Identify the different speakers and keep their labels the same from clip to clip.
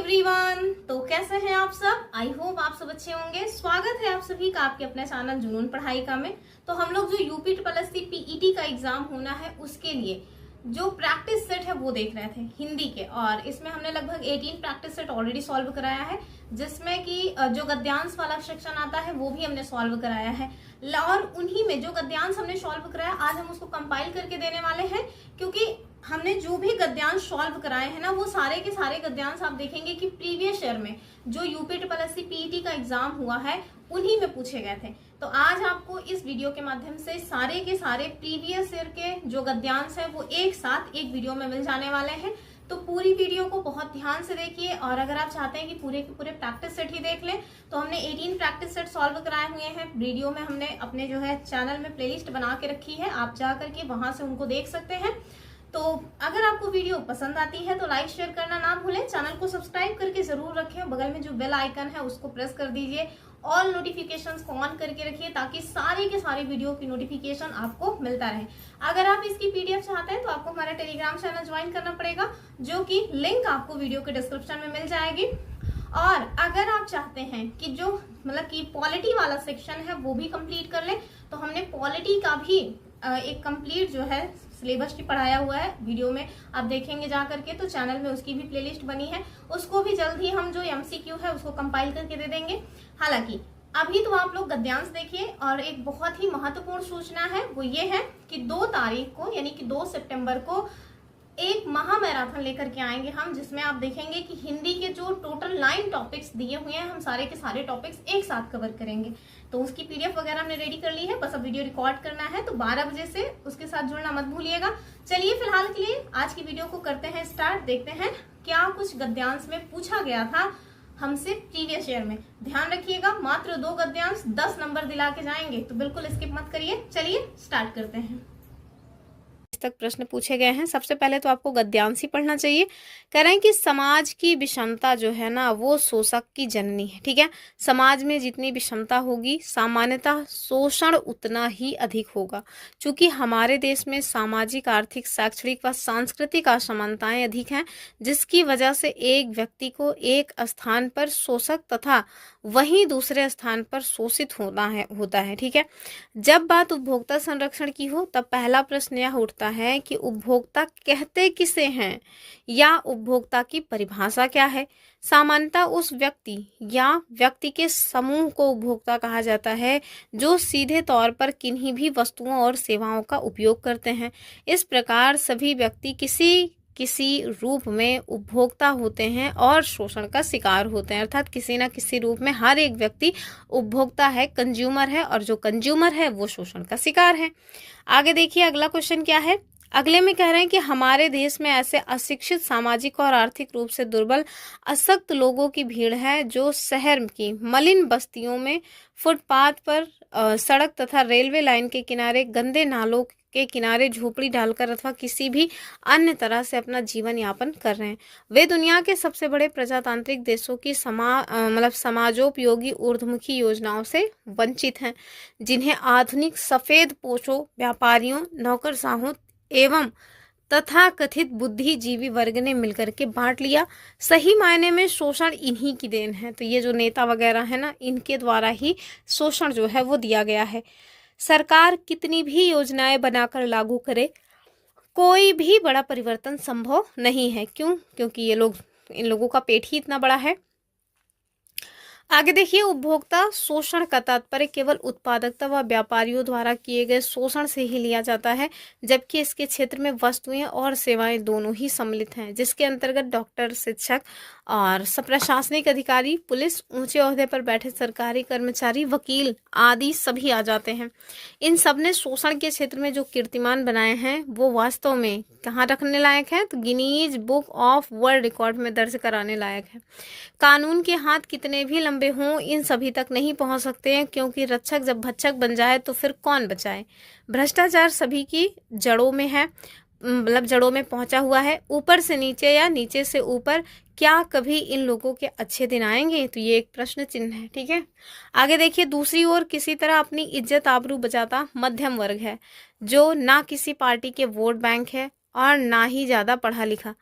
Speaker 1: Everyone, तो कैसे हैं आप सब। आई होप आप सब अच्छे होंगे। स्वागत है आप सभी का आपके अपने चैनल जुनून पढ़ाई का में। तो हम लोग जो UP triple S C PET का एग्जाम होना है उसके लिए जो प्रैक्टिस सेट है वो देख रहे थे हिंदी के, और इसमें हमने लगभग 18 प्रैक्टिस सेट ऑलरेडी सॉल्व कराया है, जिसमें कि जो गद्यांश वाला सेक्शन आता है वो भी हमने सॉल्व कराया है। और उन्हीं में जो गद्यांश हमने सॉल्व कराया आज हम उसको कंपाइल करके देने वाले हैं, क्योंकि हमने जो भी गद्यांश सॉल्व कराए हैं ना वो सारे के सारे गद्यांश आप देखेंगे कि प्रीवियस ईयर में जो UP triple S C PET का एग्जाम हुआ है उन्हीं में पूछे गए थे। तो आज आपको इस वीडियो के माध्यम से सारे के सारे प्रीवियस ईयर के जो गद्यांश है वो एक साथ एक वीडियो में मिल जाने वाले हैं। तो पूरी वीडियो को बहुत ध्यान से देखिए, और अगर आप चाहते हैं कि पूरे के पूरे प्रैक्टिस सेट ही देख लें तो हमने 18 प्रैक्टिस सेट सॉल्व कराए हुए हैं। वीडियो में हमने अपने जो है चैनल में प्लेलिस्ट बना के रखी है, आप जा करके वहां से उनको देख सकते हैं। तो अगर आपको वीडियो पसंद आती है तो लाइक शेयर करना ना भूलें, चैनल को सब्सक्राइब करके जरूर रखें, बगल में जो बेल आइकन है उसको प्रेस कर दीजिए, ऑल नोटिफिकेशंस को ऑन करके रखिए ताकि सारे के सारे वीडियो की नोटिफिकेशन आपको मिलता रहे। अगर आप इसकी पीडीएफ चाहते हैं तो आपको हमारा टेलीग्राम चैनल ज्वाइन करना पड़ेगा, जो कि लिंक आपको वीडियो के डिस्क्रिप्शन में मिल जाएगी। और अगर आप चाहते हैं कि जो मतलब कि पॉलिटी वाला सेक्शन है वो भी कंप्लीट कर ले, तो हमने पॉलिटी का भी एक कंप्लीट जो है सिलेबस भी पढ़ाया हुआ है, वीडियो में आप देखेंगे जा करके, तो चैनल में उसकी भी प्लेलिस्ट बनी है, उसको भी जल्द ही हम जो एमसीक्यू है उसको कंपाइल करके दे देंगे। हालांकि अभी तो आप लोग गद्यांश देखिए, और एक बहुत ही महत्वपूर्ण सूचना है वो ये है कि 2 तारीख को यानी कि 2 सितंबर को एक महा मैराथन लेकर के आएंगे हम, जिसमें आप देखेंगे कि हिंदी के जो टोटल 9 टॉपिक्स दिए हुए हैं हम सारे के सारे टॉपिक्स एक साथ कवर करेंगे। तो उसकी पीडीएफ वगैरह हमने रेडी कर ली है, बस अब वीडियो रिकॉर्ड करना है, तो 12 बजे से उसके साथ जुड़ना मत भूलिएगा। चलिए फिलहाल के लिए आज की वीडियो को करते हैं स्टार्ट। देखते हैं क्या कुछ गद्यांश में पूछा गया था हमसे प्रीवियस ईयर में। ध्यान रखिएगा, मात्र 2 गद्यांश 10 नंबर दिला के जाएंगे, तो बिल्कुल स्किप मत करिए। चलिए स्टार्ट करते हैं। तक प्रश्न पूछे गए हैं। सबसे पहले तो आपको गद्यांश ही पढ़ना चाहिए। कह रहे हैं कि समाज की विषमता जो है ना वो शोषक की जननी है। ठीक है, समाज में जितनी विषमता होगी सामान्यतः शोषण उतना ही अधिक होगा। चूंकि हमारे देश में सामाजिक, आर्थिक, शैक्षणिक व सांस्कृतिक असमानताएं अधिक हैं, जिसकी वजह से एक व्यक्ति को एक स्थान पर शोषक तथा वहीं दूसरे स्थान पर शोषित होता है। ठीक है, जब बात उपभोक्ता संरक्षण की हो तब पहला प्रश्न यह उठता है कि उपभोक्ता कहते किसे हैं, या उपभोक्ता की परिभाषा क्या है। सामान्यतः उस व्यक्ति या व्यक्ति के समूह को उपभोक्ता कहा जाता है जो सीधे तौर पर किन्हीं भी वस्तुओं और सेवाओं का उपयोग करते हैं। इस प्रकार सभी व्यक्ति किसी रूप में उपभोक्ता होते हैं और शोषण का शिकार होते हैं। अर्थात किसी न किसी रूप में हर एक व्यक्ति उपभोक्ता है, कंज्यूमर है, और जो कंज्यूमर है वो शोषण का शिकार है। आगे देखिए अगला क्वेश्चन क्या है। अगले में कह रहे हैं कि हमारे देश में ऐसे अशिक्षित, सामाजिक और आर्थिक रूप से दुर्बल, अशक्त लोगों की भीड़ है जो शहर की मलिन बस्तियों में, फुटपाथ पर, सड़क तथा रेलवे लाइन के किनारे, गंदे नालों के किनारे झोपड़ी डालकर अथवा किसी भी अन्य तरह से अपना जीवन यापन कर रहे हैं। वे दुनिया के सबसे बड़े प्रजातांत्रिक देशों की समाजोपयोगी ऊर्ध्वमुखी योजनाओं से वंचित हैं, जिन्हें आधुनिक सफेद पोशों व्यापारियों, नौकरशाहों एवं तथा कथित बुद्धिजीवी वर्ग ने मिलकर के बांट लिया। सही मायने में शोषण इन्हीं की देन है। तो ये जो नेता वगैरह है ना, इनके द्वारा ही शोषण जो है वो दिया गया है। सरकार कितनी भी योजनाएं बनाकर लागू करे, कोई भी बड़ा परिवर्तन संभव नहीं है। क्यों? क्योंकि इन लोगों का पेट ही इतना बड़ा है। आगे देखिए, उपभोक्ता शोषण का तात्पर्य केवल उत्पादकता व व्यापारियों द्वारा किए गए शोषण से ही लिया जाता है, जबकि इसके क्षेत्र में वस्तुएं और सेवाएं दोनों ही सम्मिलित हैं, जिसके अंतर्गत डॉक्टर, शिक्षक और प्रशासनिक अधिकारी, पुलिस, ऊंचे ओहदे पर बैठे सरकारी कर्मचारी, वकील आदि सभी आ जाते हैं। इन सब ने शोषण के क्षेत्र में जो कीर्तिमान बनाए हैं वो वास्तव में कहाँ रखने लायक है, तो Guinness book of world record में दर्ज कराने लायक है। कानून के हाथ कितने भी लंबे हों, इन सभी तक नहीं पहुंच सकते हैं, क्योंकि रक्षक जब भक्षक बन जाए तो फिर कौन बचाए। भ्रष्टाचार सभी की जड़ों में है, मतलब जड़ों में पहुंचा हुआ है, ऊपर से नीचे या नीचे से ऊपर। क्या कभी इन लोगों के अच्छे दिन आएंगे? तो ये एक प्रश्न चिन्ह है। ठीक है, आगे देखिए, दूसरी ओर किसी तरह अपनी इज्जत आबरू बचाता मध्यम वर्ग है, जो ना किसी पार्टी के वोट बैंक है और ना ही ज्यादा पढ़ा लिखा।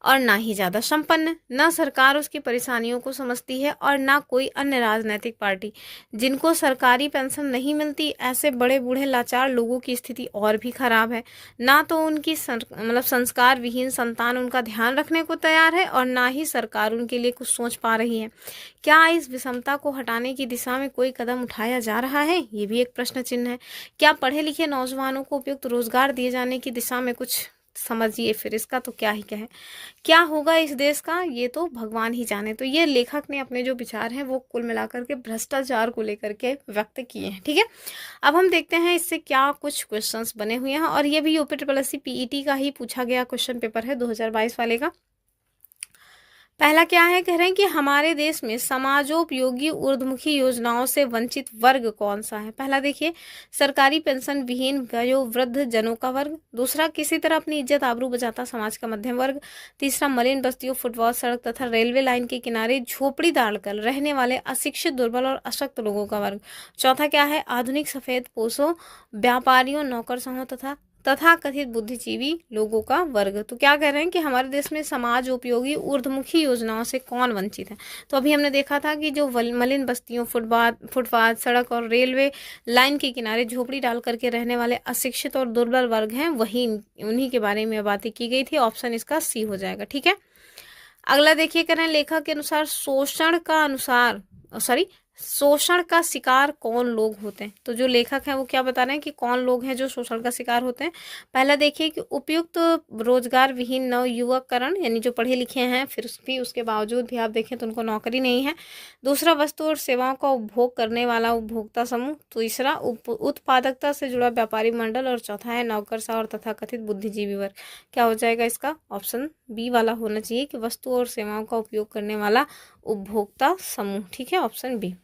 Speaker 1: और ना ही ज्यादा संपन्न। न सरकार उसकी परेशानियों को समझती है और ना कोई अन्य राजनीतिक पार्टी। जिनको सरकारी पेंशन नहीं मिलती, ऐसे बड़े बूढ़े लाचार लोगों की स्थिति और भी खराब है। ना तो उनकी मतलब संस्कार विहीन संतान उनका ध्यान रखने को तैयार है और ना ही सरकार उनके लिए कुछ सोच पा रही है। क्या इस विषमता को हटाने की दिशा में कोई कदम उठाया जा रहा है? ये भी एक प्रश्न चिन्ह है। क्या पढ़े लिखे नौजवानों को उपयुक्त रोजगार दिए जाने की दिशा में कुछ समझिए, फिर इसका तो क्या ही कहें। क्या होगा इस देश का, ये तो भगवान ही जाने। तो ये लेखक ने अपने जो विचार हैं वो कुल मिलाकर के भ्रष्टाचार को लेकर के व्यक्त किए हैं। ठीक है, अब हम देखते हैं इससे क्या कुछ क्वेश्चंस बने हुए हैं, और ये भी UP triple S C PET का ही पूछा गया क्वेश्चन पेपर है 2022 वाले का। पहला क्या है, कह रहे हैं कि हमारे देश में समाजोपयोगी ऊर्ध्वमुखी योजनाओं से वंचित वर्ग कौन सा है। पहला देखिए, सरकारी पेंशन विहीन वयोवृद्ध जनों का वर्ग। दूसरा, किसी तरह अपनी इज्जत आबरू बचाता समाज का मध्यम वर्ग। तीसरा, मलिन बस्तियों, फुटपाथ, सड़क तथा रेलवे लाइन के किनारे झोपड़ी डालकर रहने वाले अशिक्षित, दुर्बल और अशक्त लोगों का वर्ग। चौथा क्या है, आधुनिक सफेद पोशों व्यापारियों, नौकरशाहों तथा कथित बुद्धिजीवी लोगों का वर्ग। तो क्या कह रहे हैं कि हमारे देश में समाज उपयोगी ऊर्ध्वमुखी योजनाओं से कौन वंचित है। तो अभी हमने देखा था कि जो मलिन बस्तियों, फुटपाथ, सड़क और रेलवे लाइन के किनारे झोपड़ी डाल करके रहने वाले अशिक्षित और दुर्बल वर्ग हैं, वही उन्हीं के बारे में बातें की गई थी। ऑप्शन इसका सी हो जाएगा। ठीक है, अगला देखिए, कह रहे हैं लेखक के अनुसार शोषण का शिकार कौन लोग होते हैं। तो जो लेखक हैं वो क्या बता रहे हैं कि कौन लोग हैं जो शोषण का शिकार होते हैं। पहला देखिए कि उपयुक्त रोजगार विहीन नव युवककरण, यानी जो पढ़े लिखे हैं फिर भी उसके बावजूद भी आप देखें तो उनको नौकरी नहीं है। दूसरा, वस्तु और सेवाओं का उपभोग करने वाला उपभोक्ता समूह। तीसरा, उत्पादकता से जुड़ा व्यापारी मंडल। और चौथा है नौकरशाह और तथा कथित बुद्धिजीवी वर्ग। क्या हो जाएगा इसका, ऑप्शन बी वाला होना चाहिए कि वस्तु और सेवाओं का उपयोग करने वाला उपभोक्ता समूह। ठीक है, ऑप्शन बी।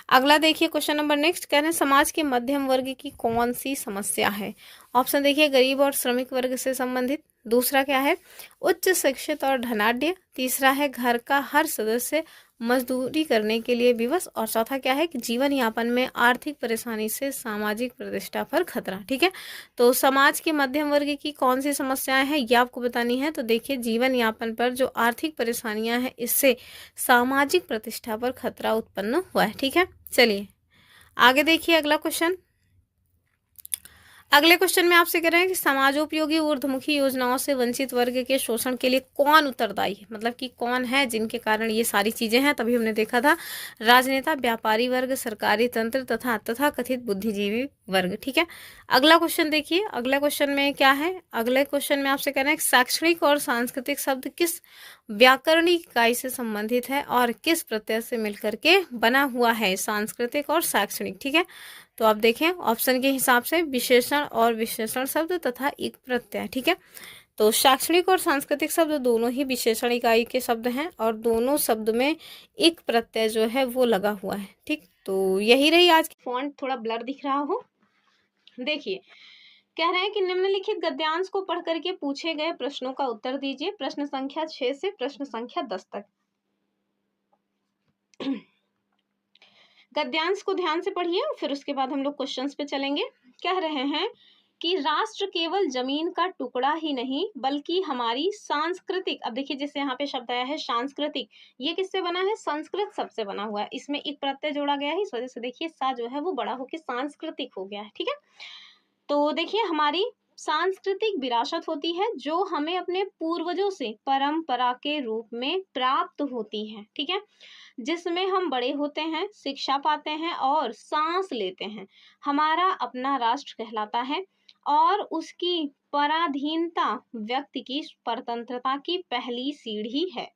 Speaker 1: अगला देखिए क्वेश्चन नंबर नेक्स्ट, कह रहे हैं समाज के मध्यम वर्ग की कौन सी समस्या है। ऑप्शन देखिए, गरीब और श्रमिक वर्ग से संबंधित। दूसरा क्या है, उच्च शिक्षित और धनाढ्य। तीसरा है घर का हर सदस्य मजदूरी करने के लिए विवश। और चौथा क्या है कि जीवन यापन में आर्थिक परेशानी से सामाजिक प्रतिष्ठा पर खतरा। ठीक है, तो समाज के मध्यम वर्ग की कौन सी समस्याएं हैं ये आपको बतानी है। तो देखिए, जीवन यापन पर जो आर्थिक परेशानियां हैं, इससे सामाजिक प्रतिष्ठा पर खतरा उत्पन्न हुआ है। ठीक है, चलिए आगे देखिए अगला क्वेश्चन। अगले क्वेश्चन में आपसे कह रहे हैं कि समाजोपयोगी ऊर्ध्वमुखी योजनाओं से वंचित वर्ग के शोषण के लिए कौन उत्तरदायी है, मतलब कि कौन है जिनके कारण ये सारी चीजें हैं। तभी हमने देखा था राजनेता, व्यापारी वर्ग, सरकारी तंत्र तथा कथित बुद्धिजीवी वर्ग। ठीक है, अगला क्वेश्चन देखिए। अगला क्वेश्चन में क्या है, अगले क्वेश्चन में आपसे कह रहे हैं शैक्षणिक और सांस्कृतिक शब्द किस व्याकरणिक इकाई से संबंधित है और किस प्रत्यय से मिलकर के बना हुआ है, सांस्कृतिक और शैक्षणिक। ठीक है, तो आप देखें ऑप्शन के हिसाब से विशेषण और विशेषण शब्द तथा एक प्रत्यय। ठीक है, तो शैक्षणिक और सांस्कृतिक शब्द दोनों ही विशेषण इकाई के शब्द हैं और दोनों शब्द में एक प्रत्यय जो है वो लगा हुआ है। ठीक, तो यही रही आज की। फॉन्ट थोड़ा ब्लर दिख रहा हो, देखिए कह रहे हैं कि निम्नलिखित गद्यांश को पढ़ करके पूछे गए प्रश्नों का उत्तर दीजिए, प्रश्न संख्या 6 से प्रश्न संख्या 10 तक। गद्यांश को ध्यान से पढ़िए, फिर उसके बाद हम लोग क्वेश्चंस पे चलेंगे। कह रहे हैं कि राष्ट्र केवल जमीन का टुकड़ा ही नहीं बल्कि हमारी सांस्कृतिक, अब देखिए जैसे यहाँ पे शब्द आया है सांस्कृतिक, ये किससे बना है, संस्कृत शब्द से बना हुआ है। इसमें एक प्रत्यय जोड़ा गया है, इस वजह से देखिए सा जो है वो बड़ा होकर सांस्कृतिक हो गया है। ठीक है, तो देखिए हमारी सांस्कृतिक विरासत होती है जो हमें अपने पूर्वजों से परंपरा के रूप में प्राप्त होती है। ठीक है, जिसमें हम बड़े होते हैं, शिक्षा पाते हैं और सांस लेते हैं, हमारा अपना राष्ट्र कहलाता है। और उसकी पराधीनता व्यक्ति की स्वतंत्रता की पहली सीढ़ी है।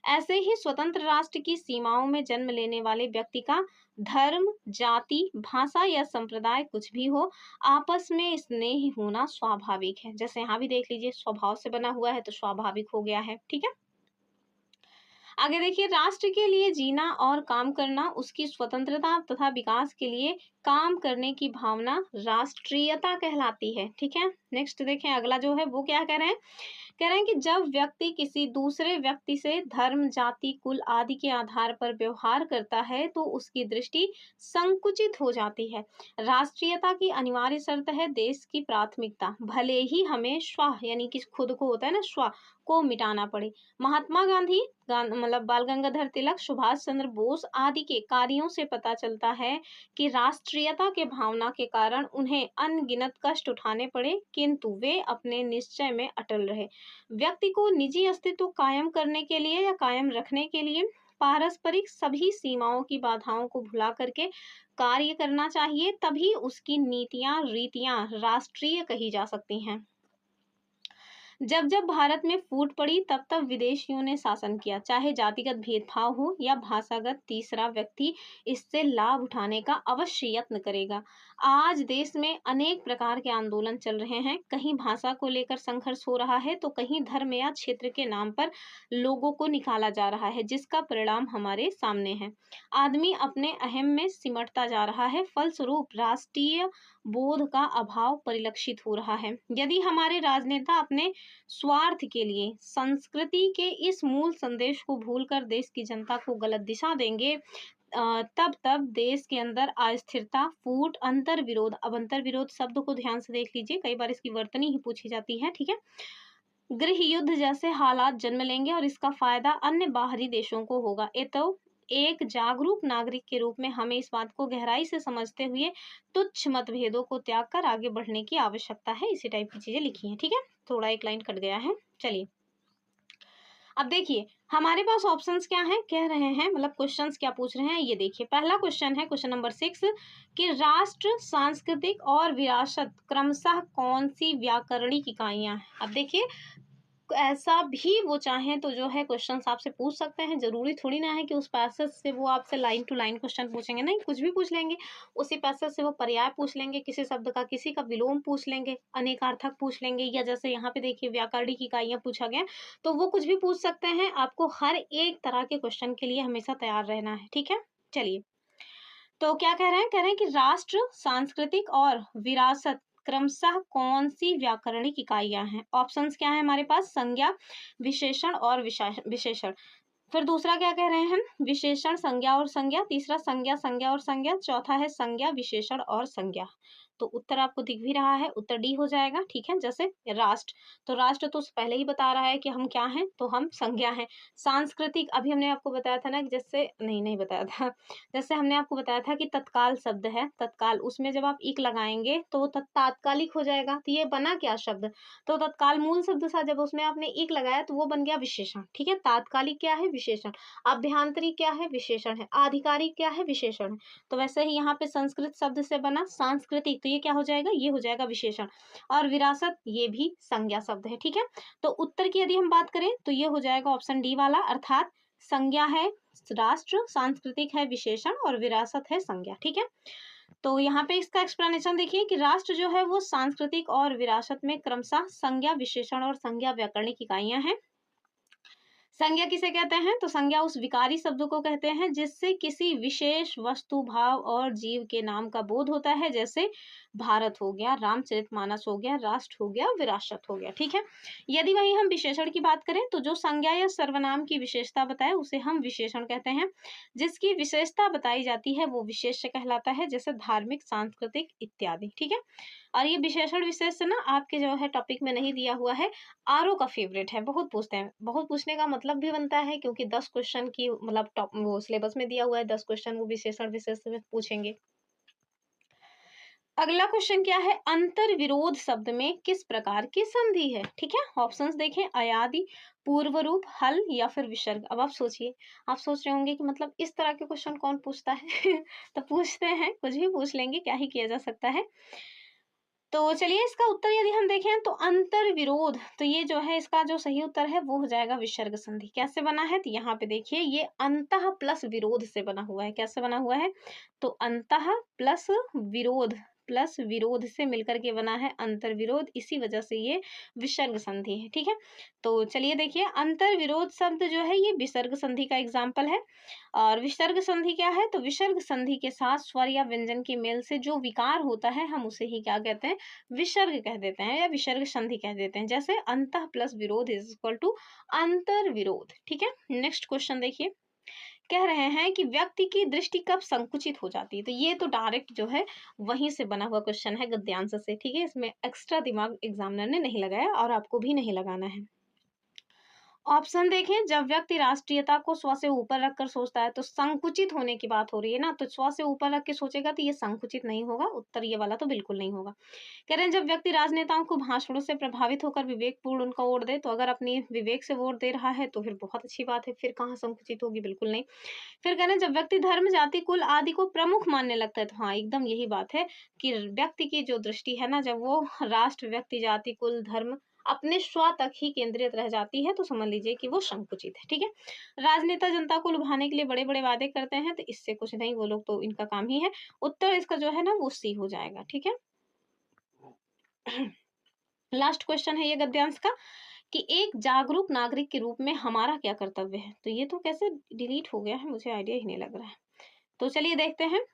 Speaker 1: ऐसे ही स्वतंत्र राष्ट्र की सीमाओं में जन्म लेने वाले व्यक्ति का धर्म, जाति, भाषा या संप्रदाय कुछ भी हो, आपस में स्नेह होना स्वाभाविक है। जैसे यहाँ भी देख लीजिए स्वभाव से बना हुआ है तो स्वाभाविक हो गया है। ठीक है, आगे देखिए, राष्ट्र के लिए जीना और काम करना, उसकी स्वतंत्रता तथा विकास के लिए काम करने की भावना राष्ट्रीयता कहलाती है। ठीक है, नेक्स्ट देखें अगला जो है वो क्या कह रहे हैं, कह रहे हैं कि जब व्यक्ति किसी दूसरे व्यक्ति से धर्म, जाति, कुल आदि के आधार पर व्यवहार करता है तो उसकी दृष्टि संकुचित हो जाती है। राष्ट्रीयता की अनिवार्य शर्त है देश की प्राथमिकता। भले ही हमें स्व यानी कि खुद को होता है ना स्व को मिटाना पड़े। महात्मा गांधी, मतलब बाल गंगाधर तिलक, सुभाष चंद्र बोस आदि के कार्यों से पता चलता है कि राष्ट्रीयता के भावना के कारण उन्हें अनगिनत कष्ट उठाने पड़े, किंतु वे अपने निश्चय में अटल रहे। व्यक्ति को निजी अस्तित्व कायम करने के लिए या कायम रखने के लिए पारस्परिक सभी सीमाओं की बाधाओं को भुला करके कार्य करना चाहिए, तभी उसकी नीतियां रीतियां राष्ट्रीय कही जा सकती हैं। जब जब भारत में फूट पड़ी तब तब विदेशियों ने शासन किया, चाहे जातिगत भेदभाव हो या भाषागत, तीसरा व्यक्ति इससे लाभ उठाने का अवश्य यत्न करेगा। आज देश में अनेक प्रकार के आंदोलन चल रहे हैं, कहीं भाषा को लेकर संघर्ष हो रहा है तो कहीं धर्म या क्षेत्र के नाम पर लोगों को निकाला जा रहा है, जिसका परिणाम हमारे सामने है। आदमी अपने अहम में सिमटता जा रहा है, फलस्वरूप राष्ट्रीय बोध का अभाव परिलक्षित हो रहा है। यदि हमारे राजनेता अपने स्वार्थ के लिए संस्कृति के इस मूल संदेश को भूलकर देश की जनता को गलत दिशा देंगे, तब देश के अंदर अस्थिरता, फूट, अंतर विरोध। अब अंतर विरोध शब्द को ध्यान से देख लीजिए, कई बार इसकी वर्तनी ही पूछी जाती है, ठीक है। गृह युद्ध जैसे हालात जन्म लेंगे और इसका फायदा अन्य बाहरी देशों को होगा। ये तो एक जागरूक नागरिक के रूप में हमें इस बात को गहराई से समझते हुए तुच्छ मतभेदों को त्याग कर आगे बढ़ने की आवश्यकता है। इसी टाइप की चीजें लिखी हैं, ठीक है। थोड़ा एक लाइन कट गया है, चलिए अब देखिए हमारे पास ऑप्शंस क्या हैं, कह रहे हैं मतलब क्वेश्चंस क्या पूछ रहे हैं, ये देखिए। पहला क्वेश्चन है क्वेश्चन नंबर 6 कि राष्ट्र, सांस्कृतिक और विरासत क्रमशः कौन सी व्याकरणिक इकाइयां हैं। अब देखिए ऐसा भी वो चाहें तो जो है क्वेश्चंस आपसे पूछ सकते हैं, जरूरी थोड़ी ना है कि उस पैसेज से वो आपसे लाइन टू लाइन क्वेश्चन पूछेंगे, नहीं, कुछ भी पूछ लेंगे। उसी पैसेज से वो पर्याय पूछ लेंगे, किसी शब्द का किसी का विलोम पूछ लेंगे, अनेकार्थक पूछ लेंगे, या जैसे यहाँ पे देखिए व्याकरणिक इकाइयां पूछा गया, तो वो कुछ भी पूछ सकते हैं। आपको हर एक तरह के क्वेश्चन के लिए हमेशा तैयार रहना है, ठीक है। चलिए तो क्या कह रहे हैं, कह रहे हैं कि राष्ट्र, सांस्कृतिक और विरासत क्रमशः कौन सी व्याकरणिक इकाइयां हैं। ऑप्शंस क्या है हमारे पास, संज्ञा, विशेषण और विशेषण। फिर दूसरा क्या कह रहे हैं, विशेषण, संज्ञा और संज्ञा। तीसरा संज्ञा, संज्ञा और संज्ञा। चौथा है संज्ञा, विशेषण और संज्ञा। तो उत्तर आपको दिख भी रहा है, उत्तर डी हो जाएगा, ठीक है। जैसे राष्ट्र, तो राष्ट्र तो पहले ही बता रहा है कि हम क्या हैं, तो हम संज्ञा हैं। सांस्कृतिक, अभी हमने आपको बताया था ना कि जैसे नहीं बताया था, जैसे हमने आपको बताया था कि तत्काल शब्द है, तत्काल, उसमें जब आप इक लगाएंगे तो तात्कालिक हो जाएगा। तो ये बना क्या शब्द, तो तत्काल मूल शब्द था, जब उसमें आपने इक लगाया तो वो बन गया विशेषण, ठीक है। तात्कालिक क्या है, विशेषण। अभ्यंतरिक क्या है, विशेषण है। आधिकारिक क्या है, विशेषण है। तो वैसे ही यहाँ पे संस्कृत शब्द से बना सांस्कृतिक, तो ये क्या हो जाएगा, ये हो जाएगा विशेषण। और विरासत ये भी संज्ञा शब्द है, ठीक है। तो उत्तर की यदि हम बात करें तो ये हो जाएगा ऑप्शन डी वाला, अर्थात संज्ञा है राष्ट्र, सांस्कृतिक है विशेषण और विरासत है संज्ञा, ठीक है। तो यहाँ पे इसका एक्सप्लेनेशन देखिए कि राष्ट्र जो है वो सांस्कृतिक और विरासत में क्रमशः संज्ञा, विशेषण और संज्ञा व्याकरणिक इकाइयां हैं। संज्ञा किसे कहते हैं, तो संज्ञा उस विकारी शब्द को कहते हैं जिससे किसी विशेष वस्तु, भाव और जीव के नाम का बोध होता है, जैसे भारत हो गया, रामचरितमानस हो गया, राष्ट्र हो गया, विरासत हो गया, ठीक है। यदि वहीं हम विशेषण की बात करें तो जो संज्ञा या सर्वनाम की विशेषता बताए उसे हम विशेषण कहते हैं। जिसकी विशेषता बताई जाती है वो विशेष्य कहलाता है, जैसे धार्मिक, सांस्कृतिक इत्यादि, ठीक है। और ये विशेषण विशेष ना आपके जो है टॉपिक में नहीं दिया हुआ है, आरओ का फेवरेट है, बहुत पूछते हैं। बहुत पूछने का मतलब भी बनता है क्योंकि 10 क्वेश्चन की मतलब टॉप वो सिलेबस में दिया हुआ है, 10 क्वेश्चन वो विशेषण विशेष में पूछेंगे। अगला क्वेश्चन क्या है, अंतर विरोध शब्द में किस प्रकार की संधि है, ठीक है। ऑप्शंस देखें, अयादि, पूर्व रूप, हल या फिर विसर्ग। अब आप सोचिए, आप सोच रहे होंगे कि मतलब इस तरह के क्वेश्चन कौन पूछता है तो पूछते हैं, कुछ भी पूछ लेंगे, क्या ही किया जा सकता है। तो चलिए इसका उत्तर यदि हम देखें तो अंतर विरोध, तो ये जो है इसका जो सही उत्तर है वो हो जाएगा विसर्ग संधि। कैसे बना है, तो यहाँ पे देखिए ये अंतः प्लस विरोध से बना हुआ है। कैसे बना हुआ है, तो अंतः प्लस विरोध से मिलकर के बना है अंतर विरोध, इसी वजह से ये विसर्ग संधि है, ठीक है। तो चलिए देखिए अंतर विरोध शब्द जो है ये विसर्ग संधि का एग्जाम्पल है। और विसर्ग संधि क्या है, तो विसर्ग संधि के साथ स्वर या व्यंजन के मेल से जो विकार होता है हम उसे ही क्या कहते हैं, विसर्ग कह देते हैं या विसर्ग संधि कह देते हैं। जैसे अंतः प्लस विरोध इज इक्वल टू अंतर विरोध, ठीक है। नेक्स्ट क्वेश्चन देखिए, कह रहे हैं कि व्यक्ति की दृष्टि कब संकुचित हो जाती है। तो ये तो डायरेक्ट जो है वहीं से बना हुआ क्वेश्चन है गद्यांश से, ठीक है। इसमें एक्स्ट्रा दिमाग एग्जामिनर ने नहीं लगाया और आपको भी नहीं लगाना है। ऑप्शन देखें, जब व्यक्ति राष्ट्रीयता को स्व से ऊपर रखकर सोचता है तो संकुचित होने की बात हो रही है ना, तो स्व से ऊपर रख के सोचेगा तो ये संकुचित नहीं होगा, उत्तर ये वाला तो बिल्कुल नहीं होगा। कह रहे हैं जब व्यक्ति राजनेताओं को भाषणों से प्रभावित होकर विवेकपूर्ण उनका वोट दे, तो अगर अपनी विवेक से वोट दे रहा है तो फिर बहुत अच्छी बात है, फिर कहाँ संकुचित होगी, बिल्कुल नहीं। फिर कह रहे हैं जब व्यक्ति धर्म, जाति, कुल आदि को प्रमुख मानने लगता है, तो हाँ एकदम यही बात है कि व्यक्ति की जो दृष्टि है ना, जब वो राष्ट्र, व्यक्ति, जाति, कुल, धर्म अपने स्व तक ही केंद्रित रह जाती है, तो समझ लीजिए कि वो संकुचित है। ठीक है। राजनेता जनता को लुभाने के लिए बड़े बड़े वादे करते हैं, तो इससे कुछ नहीं, वो लोग तो इनका काम ही है। उत्तर इसका जो है ना वो सी हो जाएगा। ठीक है। लास्ट क्वेश्चन है ये गद्यांश का कि एक जागरूक नागरिक के रूप में हमारा क्या कर्तव्य है। तो ये तो कैसे डिलीट हो गया है, मुझे आइडिया ही नहीं लग रहा है। तो चलिए देखते हैं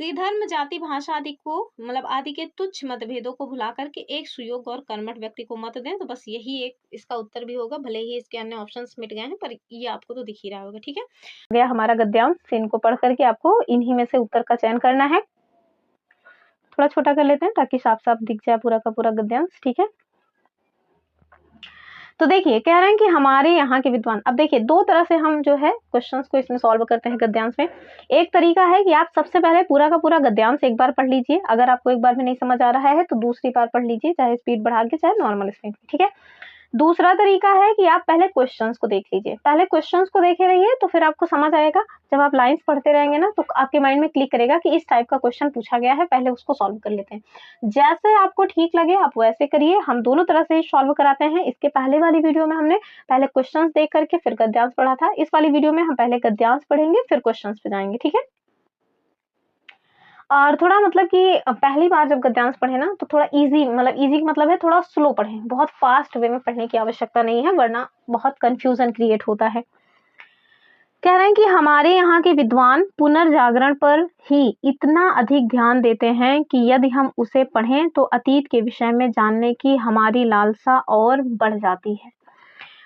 Speaker 1: कि धर्म, जाति, भाषा आदि को मतलब आदि के तुच्छ मतभेदों को भुला करके एक सुयोग्य और कर्मठ व्यक्ति को मत दें। तो बस यही एक इसका उत्तर भी होगा, भले ही इसके अन्य ऑप्शंस मिट गए हैं, पर ये आपको तो दिख ही रहा होगा। ठीक है। गया हमारा गद्यांश, इनको पढ़ करके आपको इन्हीं में से उत्तर का चयन करना है। थोड़ा छोटा कर लेते हैं ताकि साफ साफ दिख जाए पूरा का पूरा गद्यांश। ठीक है। तो देखिए कह रहे हैं कि हमारे यहाँ के विद्वान, अब देखिए दो तरह से हम जो है क्वेश्चंस को इसमें सॉल्व करते हैं गद्यांश में। एक तरीका है कि आप सबसे पहले पूरा का पूरा गद्यांश एक बार पढ़ लीजिए, अगर आपको एक बार में नहीं समझ आ रहा है तो दूसरी बार पढ़ लीजिए, चाहे स्पीड बढ़ा के चाहे नॉर्मल स्पीड। ठीक है। दूसरा तरीका है कि आप पहले क्वेश्चंस को देख लीजिए, पहले क्वेश्चंस को देखे रहिए, तो फिर आपको समझ आएगा। जब आप लाइंस पढ़ते रहेंगे ना तो आपके माइंड में क्लिक करेगा कि इस टाइप का क्वेश्चन पूछा गया है, पहले उसको सॉल्व कर लेते हैं। जैसे आपको ठीक लगे आप वैसे करिए, हम दोनों तरह से सॉल्व कराते हैं। इसके पहले वाली वीडियो में हमने पहले क्वेश्चंस देख करके फिर गद्यांश पढ़ा था, इस वाली वीडियो में हम पहले गद्यांश पढ़ेंगे फिर क्वेश्चंस पे जाएंगे। ठीक है। और थोड़ा मतलब कि पहली बार जब गद्यांश पढ़े ना तो थोड़ा इजी, मतलब इजी का मतलब है थोड़ा स्लो पढ़ें, बहुत फास्ट वे में पढ़ने की आवश्यकता नहीं है, वरना बहुत कंफ्यूजन क्रिएट होता है। कह रहे हैं कि हमारे यहाँ के विद्वान पुनर्जागरण पर ही इतना अधिक ध्यान देते हैं कि यदि हम उसे पढ़ें तो अतीत के विषय में जानने की हमारी लालसा और बढ़ जाती है।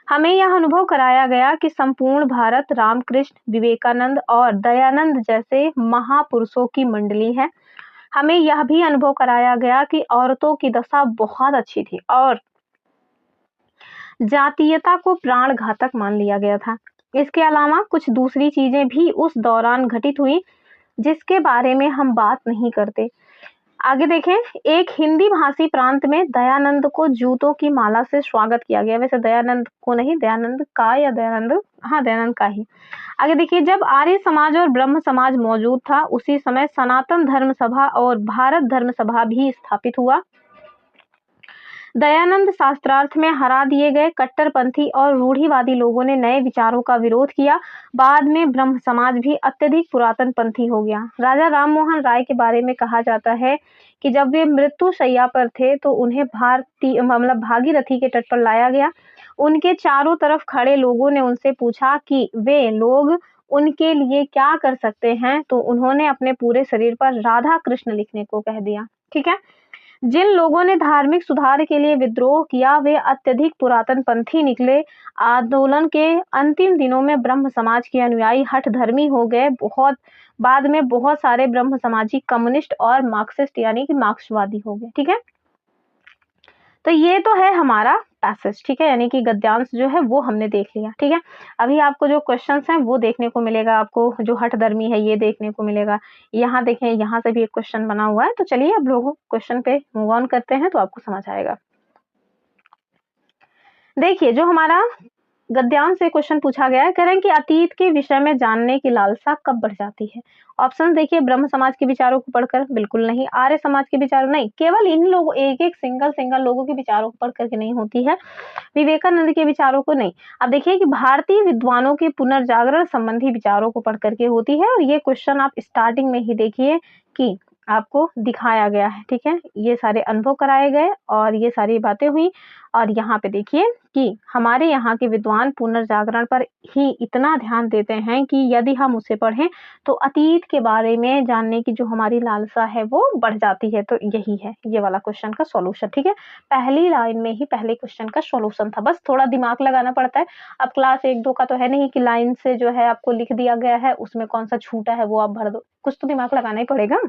Speaker 1: हमें यह अनुभव कराया गया कि संपूर्ण भारत रामकृष्ण, विवेकानंद और दयानंद जैसे महापुरुषों की मंडली है। हमें यह भी अनुभव कराया गया कि औरतों की दशा बहुत अच्छी थी और जातीयता को प्राण घातक मान लिया गया था। इसके अलावा कुछ दूसरी चीजें भी उस दौरान घटित हुई जिसके बारे में हम बात नहीं करते। आगे देखें, एक हिंदी भाषी प्रांत में दयानंद को जूतों की माला से स्वागत किया गया। वैसे दयानंद को नहीं, दयानंद का या दयानंद, हाँ दयानंद का ही। आगे देखिए, जब आर्य समाज और ब्रह्म समाज मौजूद था उसी समय सनातन धर्म सभा और भारत धर्म सभा भी स्थापित हुआ। दयानंद शास्त्रार्थ में हरा दिए गए कट्टरपंथी और रूढ़िवादी लोगों ने नए विचारों का विरोध किया। बाद में ब्रह्म समाज भी अत्यधिक पुरातन पंथी हो गया। राजा राममोहन राय के बारे में कहा जाता है कि जब वे मृत्यु शैया पर थे तो उन्हें भारतीय मतलब भागीरथी के तट पर लाया गया। उनके चारों तरफ खड़े लोगों ने उनसे पूछा कि वे लोग उनके लिए क्या कर सकते हैं, तो उन्होंने अपने पूरे शरीर पर राधा कृष्ण लिखने को कह दिया। ठीक है। जिन लोगों ने धार्मिक सुधार के लिए विद्रोह किया वे अत्यधिक पुरातन पंथी निकले। आंदोलन के अंतिम दिनों में ब्रह्म समाज के अनुयायी हठ धर्मी हो गए। बहुत बाद में बहुत सारे ब्रह्म समाजी कम्युनिस्ट और मार्क्सिस्ट यानी कि मार्क्सवादी हो गए। ठीक है। तो ये तो है हमारा पैसेज। ठीक है, यानी कि गद्यांश जो है वो हमने देख लिया। ठीक है। अभी आपको जो क्वेश्चंस हैं वो देखने को मिलेगा, आपको जो हठ धर्मी है ये देखने को मिलेगा। यहाँ देखें, यहाँ से भी एक क्वेश्चन बना हुआ है। तो चलिए अब लोग क्वेश्चन पे मूव ऑन करते हैं तो आपको समझ आएगा। देखिए, जो हमारा गद्यांश से क्वेश्चन पूछा गया है, कह रहे हैं कि अतीत के विषय में जानने की लालसा कब बढ़ जाती है। ऑप्शन देखिए, ब्रह्म समाज के विचारों को पढ़कर, बिल्कुल नहीं। आर्य समाज के विचारों, नहीं। केवल इन लोगों, एक एक सिंगल लोगों के विचारों को पढ़ करके नहीं होती है। विवेकानंद के विचारों को नहीं। अब देखिए कि भारतीय विद्वानों के पुनर्जागरण संबंधी विचारों को पढ़ करके होती है। और ये क्वेश्चन आप स्टार्टिंग में ही देखिए कि आपको दिखाया गया है। ठीक है, ये सारे अनुभव कराए गए और ये सारी बातें हुई। और यहाँ पे देखिए कि हमारे यहाँ के विद्वान पुनर्जागरण पर ही इतना ध्यान देते हैं कि यदि हम उसे पढ़ें तो अतीत के बारे में जानने की जो हमारी लालसा है वो बढ़ जाती है। तो यही है ये वाला क्वेश्चन का सॉल्यूशन। ठीक है, पहली लाइन में ही पहले क्वेश्चन का सॉल्यूशन था, बस थोड़ा दिमाग लगाना पड़ता है। अब क्लास 1-2 का तो है नहीं कि लाइन से जो है आपको लिख दिया गया है, उसमें कौन सा छूटा है वो आप भर दो, कुछ तो दिमाग लगाना ही पड़ेगा।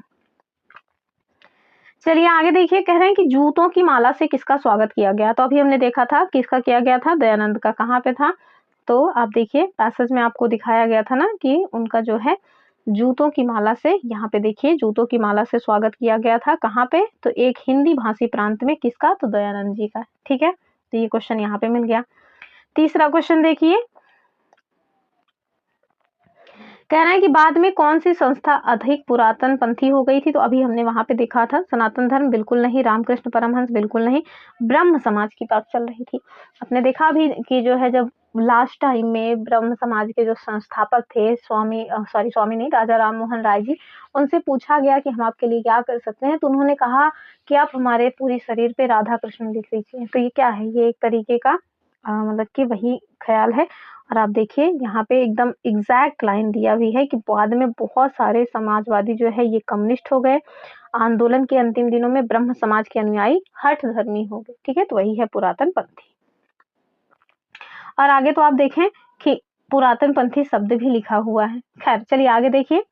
Speaker 2: चलिए आगे देखिए, कह रहे हैं कि जूतों की माला से किसका स्वागत किया गया। तो अभी हमने देखा था किसका किया गया था, दयानंद का। कहाँ पे था, तो आप देखिए पैसेज में आपको दिखाया गया था ना कि उनका जो है जूतों की माला से, यहाँ पे देखिए जूतों की माला से स्वागत किया गया था। कहाँ पे, तो एक हिंदी भाषी प्रांत में, किसका, तो दयानंद जी का। ठीक है, तो ये क्वेश्चन यहाँ पे मिल गया। तीसरा क्वेश्चन देखिए, कह रहा है कि बाद में कौन सी संस्था अधिक पुरातन पंथी हो गई थी। तो अभी हमने वहां पे देखा था, सनातन धर्म बिल्कुल नहीं, रामकृष्ण परमहंस बिल्कुल नहीं, ब्रह्म समाज की बात चल रही थी। आपने देखा भी कि जो है जब लास्ट टाइम में ब्रह्म समाज के जो संस्थापक थे स्वामी नहीं, राजा राम मोहन राय जी, उनसे पूछा गया कि हम आपके लिए क्या कर सकते हैं। तो उन्होंने कहा कि आप हमारे पूरी शरीर पे राधा कृष्ण लिख दीजिए। तो ये क्या है, ये एक तरीके का मतलब कि वही ख्याल है। और आप देखिए यहाँ पे एकदम एग्जैक्ट लाइन दिया हुई है कि बाद में बहुत सारे समाजवादी जो है ये कम्युनिस्ट हो गए। आंदोलन के अंतिम दिनों में ब्रह्म समाज के अनुयायी हठ धर्मी हो गए। ठीक है, तो वही है पुरातन पंथी। और आगे तो आप देखें कि पुरातन पंथी शब्द भी लिखा हुआ है। खैर चलिए आगे देखिए,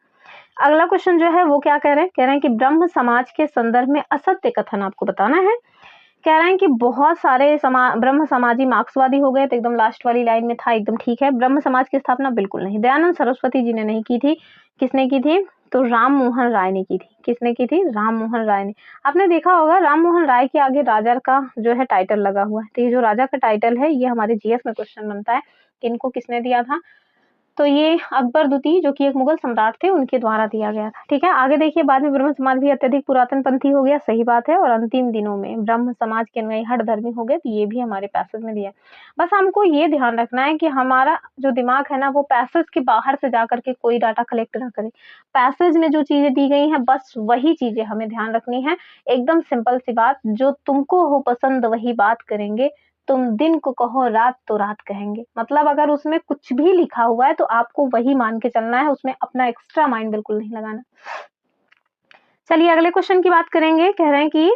Speaker 2: अगला क्वेश्चन जो है वो क्या कह रहे हैं कि ब्रह्म समाज के संदर्भ में असत्य कथन आपको बताना है। कह रहे हैं कि बहुत सारे ब्रह्म समाजी मार्क्सवादी हो गए। तो एकदम लास्ट वाली लाइन में था, एकदम ठीक है। ब्रह्म समाज की स्थापना बिल्कुल नहीं, दयानंद सरस्वती जी ने नहीं की थी। किसने की थी, तो राम मोहन राय ने की थी। किसने की थी, राम मोहन राय ने। आपने देखा होगा राम मोहन राय के आगे राजा का जो है टाइटल लगा हुआ है। तो ये जो राजा का टाइटल है ये हमारे जीएस में क्वेश्चन बनता है कि इनको किसने दिया था। तो ये अकबर द्वितीय जो कि एक मुगल सम्राट थे उनके द्वारा दिया गया था। ठीक है, आगे देखिए, बाद में ब्रह्म समाज भी अत्यधिक पुरातन पंथी हो गया, सही बात है। और अंतिम दिनों में ब्रह्म समाज के अनुयायी हठ धर्मी हो गए। तो ये भी हमारे पैसेज में दिया है। बस हमको ये ध्यान रखना है कि हमारा जो दिमाग है ना वो पैसेज के बाहर से जा करके कोई डाटा कलेक्ट ना करे। पैसेज में जो चीजें दी गई हैं बस वही चीजें हमें ध्यान रखनी है। एकदम सिंपल सी बात, जो तुमको हो पसंद वही बात करेंगे, तुम दिन को कहो रात तो रात कहेंगे। मतलब अगर उसमें कुछ भी लिखा हुआ है तो आपको वही मान के चलना है, उसमें अपना एक्स्ट्रा माइंड बिल्कुल नहीं लगाना। चलिए अगले क्वेश्चन की बात करेंगे। कह रहे हैं कि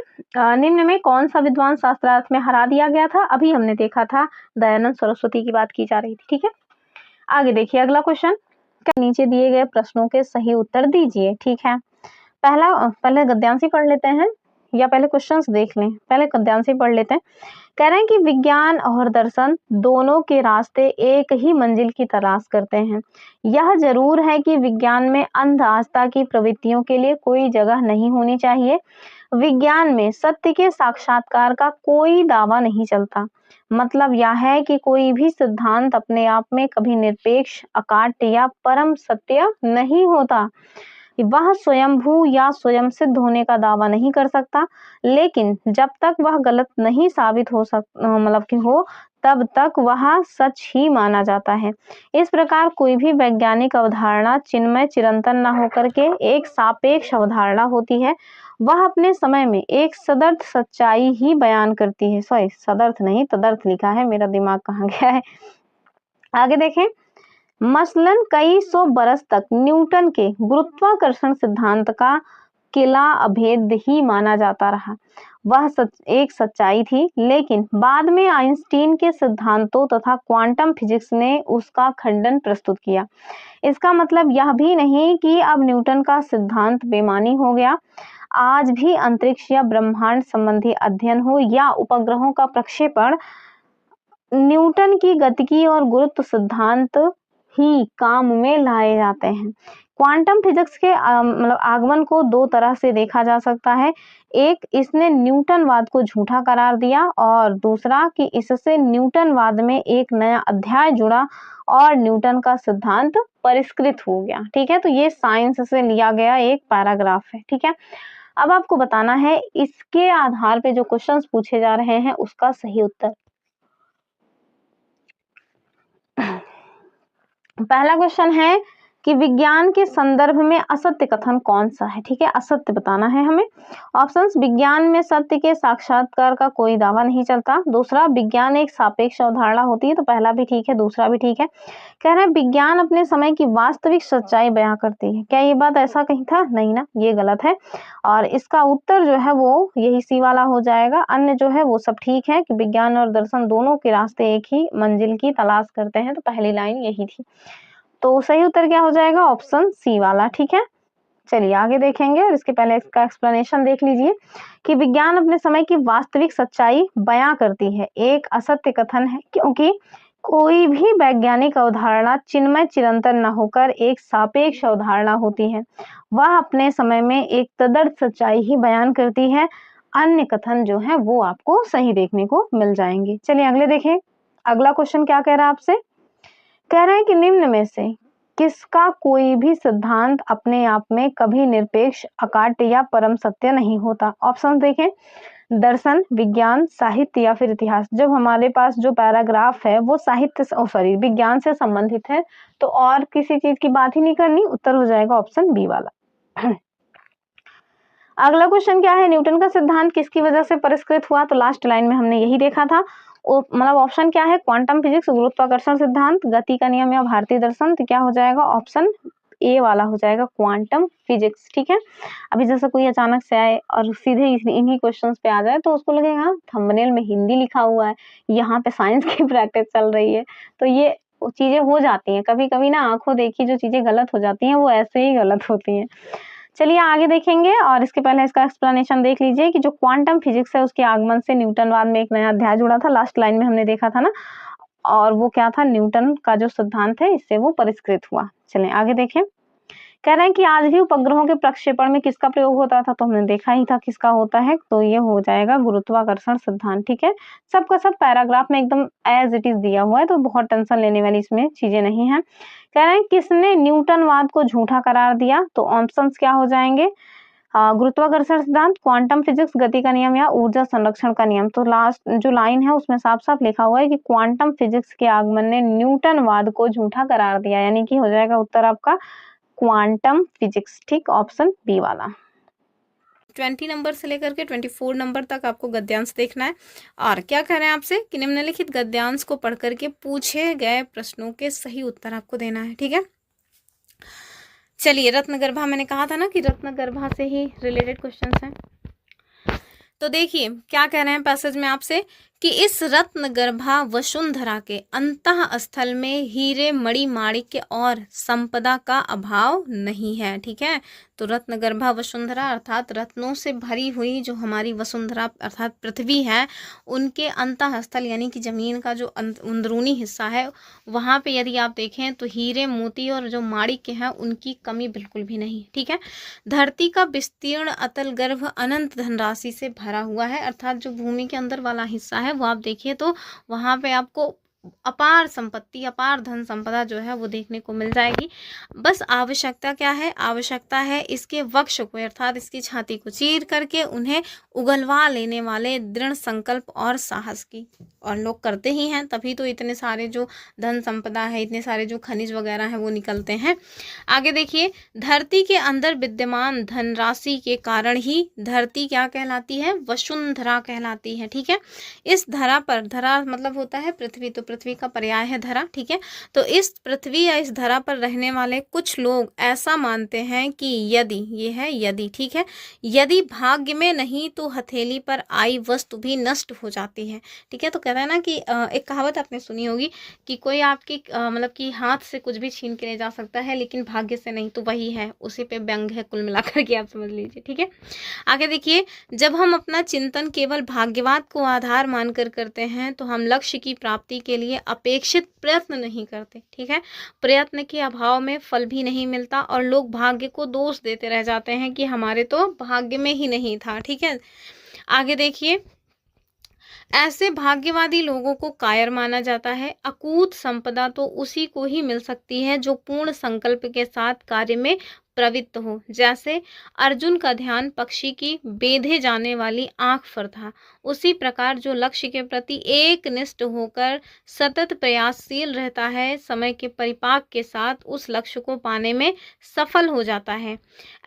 Speaker 2: निम्न में कौन सा विद्वान शास्त्रार्थ में हरा दिया गया था। अभी हमने देखा था दयानंद सरस्वती की बात की जा रही थी। ठीक है, आगे देखिए अगला क्वेश्चन, नीचे दिए गए प्रश्नों के सही उत्तर दीजिए। ठीक है, पहले गद्यांश पढ़ लेते हैं या पहले क्वेश्चंस देख लें, पहले गद्यांश पढ़ लेते हैं। कह रहे हैं कि विज्ञान और दर्शन दोनों के रास्ते एक ही मंजिल की तलाश करते हैं। यह जरूर है कि विज्ञान में अंध आस्था की प्रवृत्तियों के लिए कोई जगह नहीं होनी चाहिए। विज्ञान में सत्य के साक्षात्कार का कोई दावा नहीं चलता। मतलब यह है कि कोई भी सिद्धांत अपने आप में कभी निरपेक्ष, अकाट्य या परम सत्य नहीं होता। वह स्वयंभू या स्वयं सिद्ध होने का दावा नहीं कर सकता, लेकिन जब तक वह गलत नहीं साबित हो मतलब कि हो, तब तक वह सच ही माना जाता है। इस प्रकार कोई भी वैज्ञानिक अवधारणा चिन्मय चिरंतन न होकर के एक सापेक्ष अवधारणा होती है। वह अपने समय में एक सदर्थ सच्चाई ही बयान करती है। सॉरी, सदर्थ नहीं तदर्थ लिखा है, मेरा दिमाग कहाँ गया है। आगे देखें, मसलन कई सौ बरस तक न्यूटन के गुरुत्वाकर्षण सिद्धांत का किला अभेद ही माना जाता रहा। वह एक सच्चाई थी, लेकिन बाद में आइंस्टीन के सिद्धांतों तथा क्वांटम फिजिक्स ने उसका खंडन प्रस्तुत किया। इसका मतलब यह भी नहीं कि अब न्यूटन का सिद्धांत बेमानी हो गया। आज भी अंतरिक्ष या ब्रह्मांड संबंधी अध्ययन हो या उपग्रहों का प्रक्षेपण, न्यूटन की गतिकी और गुरुत्व सिद्धांत ही काम में लाए जाते हैं। क्वांटम फिजिक्स के मतलब आगमन को दो तरह से देखा जा सकता है। एक, इसने न्यूटनवाद को झूठा करार दिया, और दूसरा कि इससे न्यूटनवाद में एक नया अध्याय जुड़ा और न्यूटन का सिद्धांत परिष्कृत हो गया। ठीक है, तो ये साइंस से लिया गया एक पैराग्राफ है। ठीक है, अब आपको बताना है इसके आधार पे जो क्वेश्चंस पूछे जा रहे हैं उसका सही उत्तर। पहला क्वेश्चन है कि विज्ञान के संदर्भ में असत्य कथन कौन सा है। ठीक है, असत्य बताना है हमें। ऑप्शंस, विज्ञान में सत्य के साक्षात्कार का कोई दावा नहीं चलता। दूसरा, विज्ञान एक सापेक्ष अवधारणा होती है। तो पहला भी ठीक है, दूसरा भी ठीक है। कह रहे हैं विज्ञान अपने समय की वास्तविक सच्चाई बयां करती है। क्या ये बात ऐसा कहीं था? नहीं ना, ये गलत है। और इसका उत्तर जो है वो यही सी वाला हो जाएगा। अन्य जो है वो सब ठीक है कि विज्ञान और दर्शन दोनों के रास्ते एक ही मंजिल की तलाश करते हैं। तो पहली लाइन यही थी। तो सही उत्तर क्या हो जाएगा? ऑप्शन सी वाला। ठीक है, चलिए आगे देखेंगे और इसके पहले इसका एक्सप्लेनेशन देख लीजिए कि विज्ञान अपने समय की वास्तविक सच्चाई बयां करती है, एक असत्य कथन है, क्योंकि कोई भी वैज्ञानिक अवधारणा चिन्मय चिरंतन न होकर एक सापेक्ष अवधारणा होती है। वह अपने समय में एक तदर्थ सच्चाई ही बयान करती है, अन्य कथन जो है वो आपको सही देखने को मिल जाएंगे। चलिए अगले देखें, अगला क्वेश्चन क्या कह रहा है आपसे, कह रहे हैं कि निम्न में से किसका कोई भी सिद्धांत अपने आप में कभी निरपेक्ष, अकाट्य या परम सत्य नहीं होता। ऑप्शन देखें, दर्शन, विज्ञान, साहित्य या फिर इतिहास। जब हमारे पास जो पैराग्राफ है वो विज्ञान से संबंधित है तो और किसी चीज की बात ही नहीं करनी, उत्तर हो जाएगा ऑप्शन बी वाला। अगला क्वेश्चन क्या है, न्यूटन का सिद्धांत किसकी वजह से परिष्कृत हुआ। तो लास्ट लाइन में हमने यही देखा था, मतलब ऑप्शन क्या है, क्वांटम फिजिक्स, गुरुत्वाकर्षण सिद्धांत, गति का नियम या भारतीय दर्शन। तो क्या हो जाएगा, ऑप्शन ए वाला हो जाएगा, क्वांटम फिजिक्स। ठीक है, अभी जैसे कोई अचानक से आए और सीधे इन्हीं क्वेश्चंस पे आ जाए तो उसको लगेगा थंबनेल में हिंदी लिखा हुआ है, यहाँ पे साइंस की प्रैक्टिस चल रही है। तो ये चीजें हो जाती हैं कभी कभी ना, आंखों देखी जो चीजें गलत हो जाती हैं वो ऐसे ही गलत होती हैं। चलिए आगे देखेंगे और इसके पहले इसका एक्सप्लेनेशन देख लीजिए कि जो क्वांटम फिजिक्स है उसके आगमन से न्यूटनवाद में एक नया अध्याय जुड़ा था। लास्ट लाइन में हमने देखा था ना, और वो क्या था, न्यूटन का जो सिद्धांत है इससे वो परिष्कृत हुआ। चलिए आगे देखें, कह रहे हैं कि आज भी उपग्रहों के प्रक्षेपण में किसका प्रयोग होता था। तो हमने देखा ही था किसका होता है, तो ये हो जाएगा गुरुत्वाकर्षण सिद्धांत। ठीक है, सबका सब पैराग्राफ में एकदम एज इट इज दिया हुआ है, तो बहुत टेंशन लेने वाली इसमें चीजें नहीं है। कह रहे हैं किसने न्यूटनवाद को झूठा करार दिया। तो ऑप्शंस क्या हो जाएंगे, गुरुत्वाकर्षण सिद्धांत, क्वांटम फिजिक्स, गति का नियम या ऊर्जा संरक्षण का नियम। तो लास्ट जो लाइन है उसमें साफ साफ लिखा हुआ है कि क्वांटम फिजिक्स के आगमन ने न्यूटनवाद को झूठा करार दिया, यानी कि हो जाएगा उत्तर आपका क्वांटम फिजिक्स। ठीक, ऑप्शन बी वाला।
Speaker 1: 20 नंबर से लेकर के 24 नंबर तक आपको गद्यांश देखना है। और क्या कह रहे हैं आपसे कि निम्नलिखित गद्यांश को पढ़ करके पूछे गए प्रश्नों के सही उत्तर आपको देना है। ठीक है, चलिए रत्नगर्भा, मैंने कहा था ना कि रत्नगर्भा से ही रिलेटेड क्वेश्चंस हैं। तो देखिए क्या कह रहे हैं पैसेज में आपसे कि इस रत्नगर्भा वसुंधरा के अंतः स्थल में हीरे, मणि, माणिक्य और संपदा का अभाव नहीं है। ठीक है, तो रत्नगर्भा वसुंधरा अर्थात रत्नों से भरी हुई जो हमारी वसुंधरा अर्थात पृथ्वी है, उनके अंतः स्थल यानी कि जमीन का जो अंदरूनी हिस्सा है वहाँ पे यदि आप देखें तो हीरे, मोती और जो माणिक्य हैं उनकी कमी बिल्कुल भी नहीं। ठीक है, धरती का विस्तीर्ण अतल गर्भ अनंत धनराशि से भरा हुआ है, अर्थात जो भूमि के अंदर वाला हिस्सा है वो आप देखिए तो वहां पे आपको अपार संपत्ति, अपार धन संपदा जो है वो देखने को मिल जाएगी। बस आवश्यकता क्या है, आवश्यकता है इसके वक्ष को अर्थात इसकी छाती को चीर करके उन्हें उगलवा लेने वाले दृढ़ संकल्प और साहस की। और लोग करते ही हैं, तभी तो इतने सारे जो धन संपदा है, इतने सारे जो खनिज वगैरह है वो निकलते हैं। आगे देखिए, धरती के अंदर विद्यमान धनराशि के कारण ही धरती क्या कहलाती है, वसुंधरा कहलाती है। ठीक है, इस धरा पर, धरा मतलब होता है पृथ्वी, तो पृथ्वी का पर्याय है धरा। ठीक है, तो इस पृथ्वी या इस धरा पर रहने वाले कुछ लोग ऐसा मानते हैं कि यदि, ये है यदि, ठीक है, यदि भाग्य में नहीं तो हथेली पर आई वस्तु भी नष्ट हो जाती है। ठीक है, तो कहता है ना कि एक कहावत आपने सुनी होगी कि कोई आपकी मतलब कि हाथ से कुछ भी छीन के ले जा सकता है लेकिन भाग्य से नहीं, तो वही है, उसी पे व्यंग है कुल मिलाकर के, आप समझ लीजिए। ठीक है, आगे देखिए, जब हम अपना चिंतन केवल भाग्यवाद को आधार मानकर करते हैं तो हम लक्ष्य की प्राप्ति के लिए अपेक्षित प्रयत्न नहीं करते। ठीक है, प्रयत्न के अभाव में फल भी नहीं मिलता और लोग भाग्य को दोष देते रह जाते हैं कि हमारे तो भाग्य में ही नहीं था। ठीक है, आगे देखिए, ऐसे भाग्यवादी लोगों को कायर माना जाता है। अकूत संपदा तो उसी को ही मिल सकती है जो पूर्ण संकल्प के साथ कार्य में प्रवृत्त हो। जैसे अर्जुन का ध्यान पक्षी की बेधे जाने वाली आंख पर था, उसी प्रकार जो लक्ष्य के प्रति एकनिष्ठ होकर सतत प्रयासशील रहता है, समय के परिपाक के साथ उस लक्ष्य को पाने में सफल हो जाता है।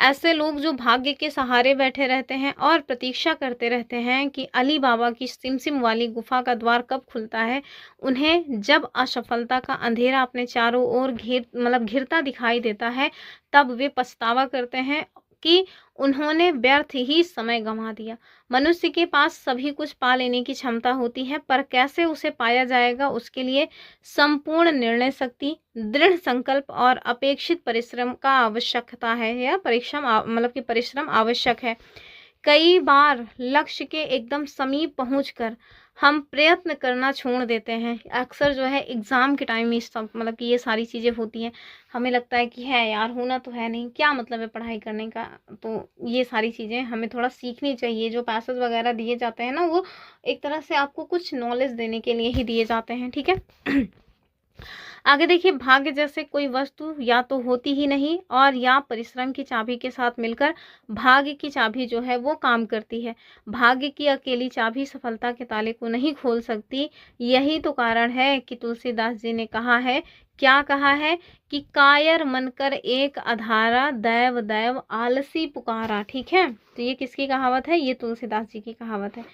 Speaker 1: ऐसे लोग जो भाग्य के सहारे बैठे रहते हैं और प्रतीक्षा करते रहते हैं कि अली बाबा की सिमसिम वाली गुफा का द्वार कब खुलता है, उन्हें जब असफलता का अंधेरा अपने चारों ओर घिरता दिखाई देता है तब वे पछतावा करते हैं
Speaker 2: कि उन्होंने व्यर्थ ही समय गंवा दिया। मनुष्य के पास सभी कुछ पा लेने की क्षमता होती है, पर कैसे उसे पाया जाएगा, उसके लिए संपूर्ण निर्णय शक्ति, दृढ़ संकल्प और अपेक्षित परिश्रम का आवश्यकता है, या परिश्रम आवश्यक है। कई बार लक्ष्य के एकदम समीप पहुंचकर हम प्रयत्न करना छोड़ देते हैं। अक्सर जो है एग्ज़ाम के टाइम में सब कि ये सारी चीज़ें होती हैं। हमें लगता है कि है यार, होना तो है नहीं, क्या मतलब है पढ़ाई करने का। तो ये सारी चीज़ें हमें थोड़ा सीखनी चाहिए। जो पैसेज वगैरह दिए जाते हैं ना, वो एक तरह से आपको कुछ नॉलेज देने के लिए ही दिए जाते हैं, ठीक है। आगे देखिए, भाग्य जैसे कोई वस्तु या तो होती ही नहीं और या परिश्रम की चाबी के साथ मिलकर भाग्य की चाबी जो है वो काम करती है। भाग्य की अकेली चाबी सफलता के ताले को नहीं खोल सकती। यही तो कारण है कि तुलसीदास जी ने कहा है, क्या कहा है कि कायर मनकर एक अधारा, दैव दैव आलसी पुकारा। ठीक है, तो ये किसकी कहावत है? ये तुलसीदास जी की कहावत है।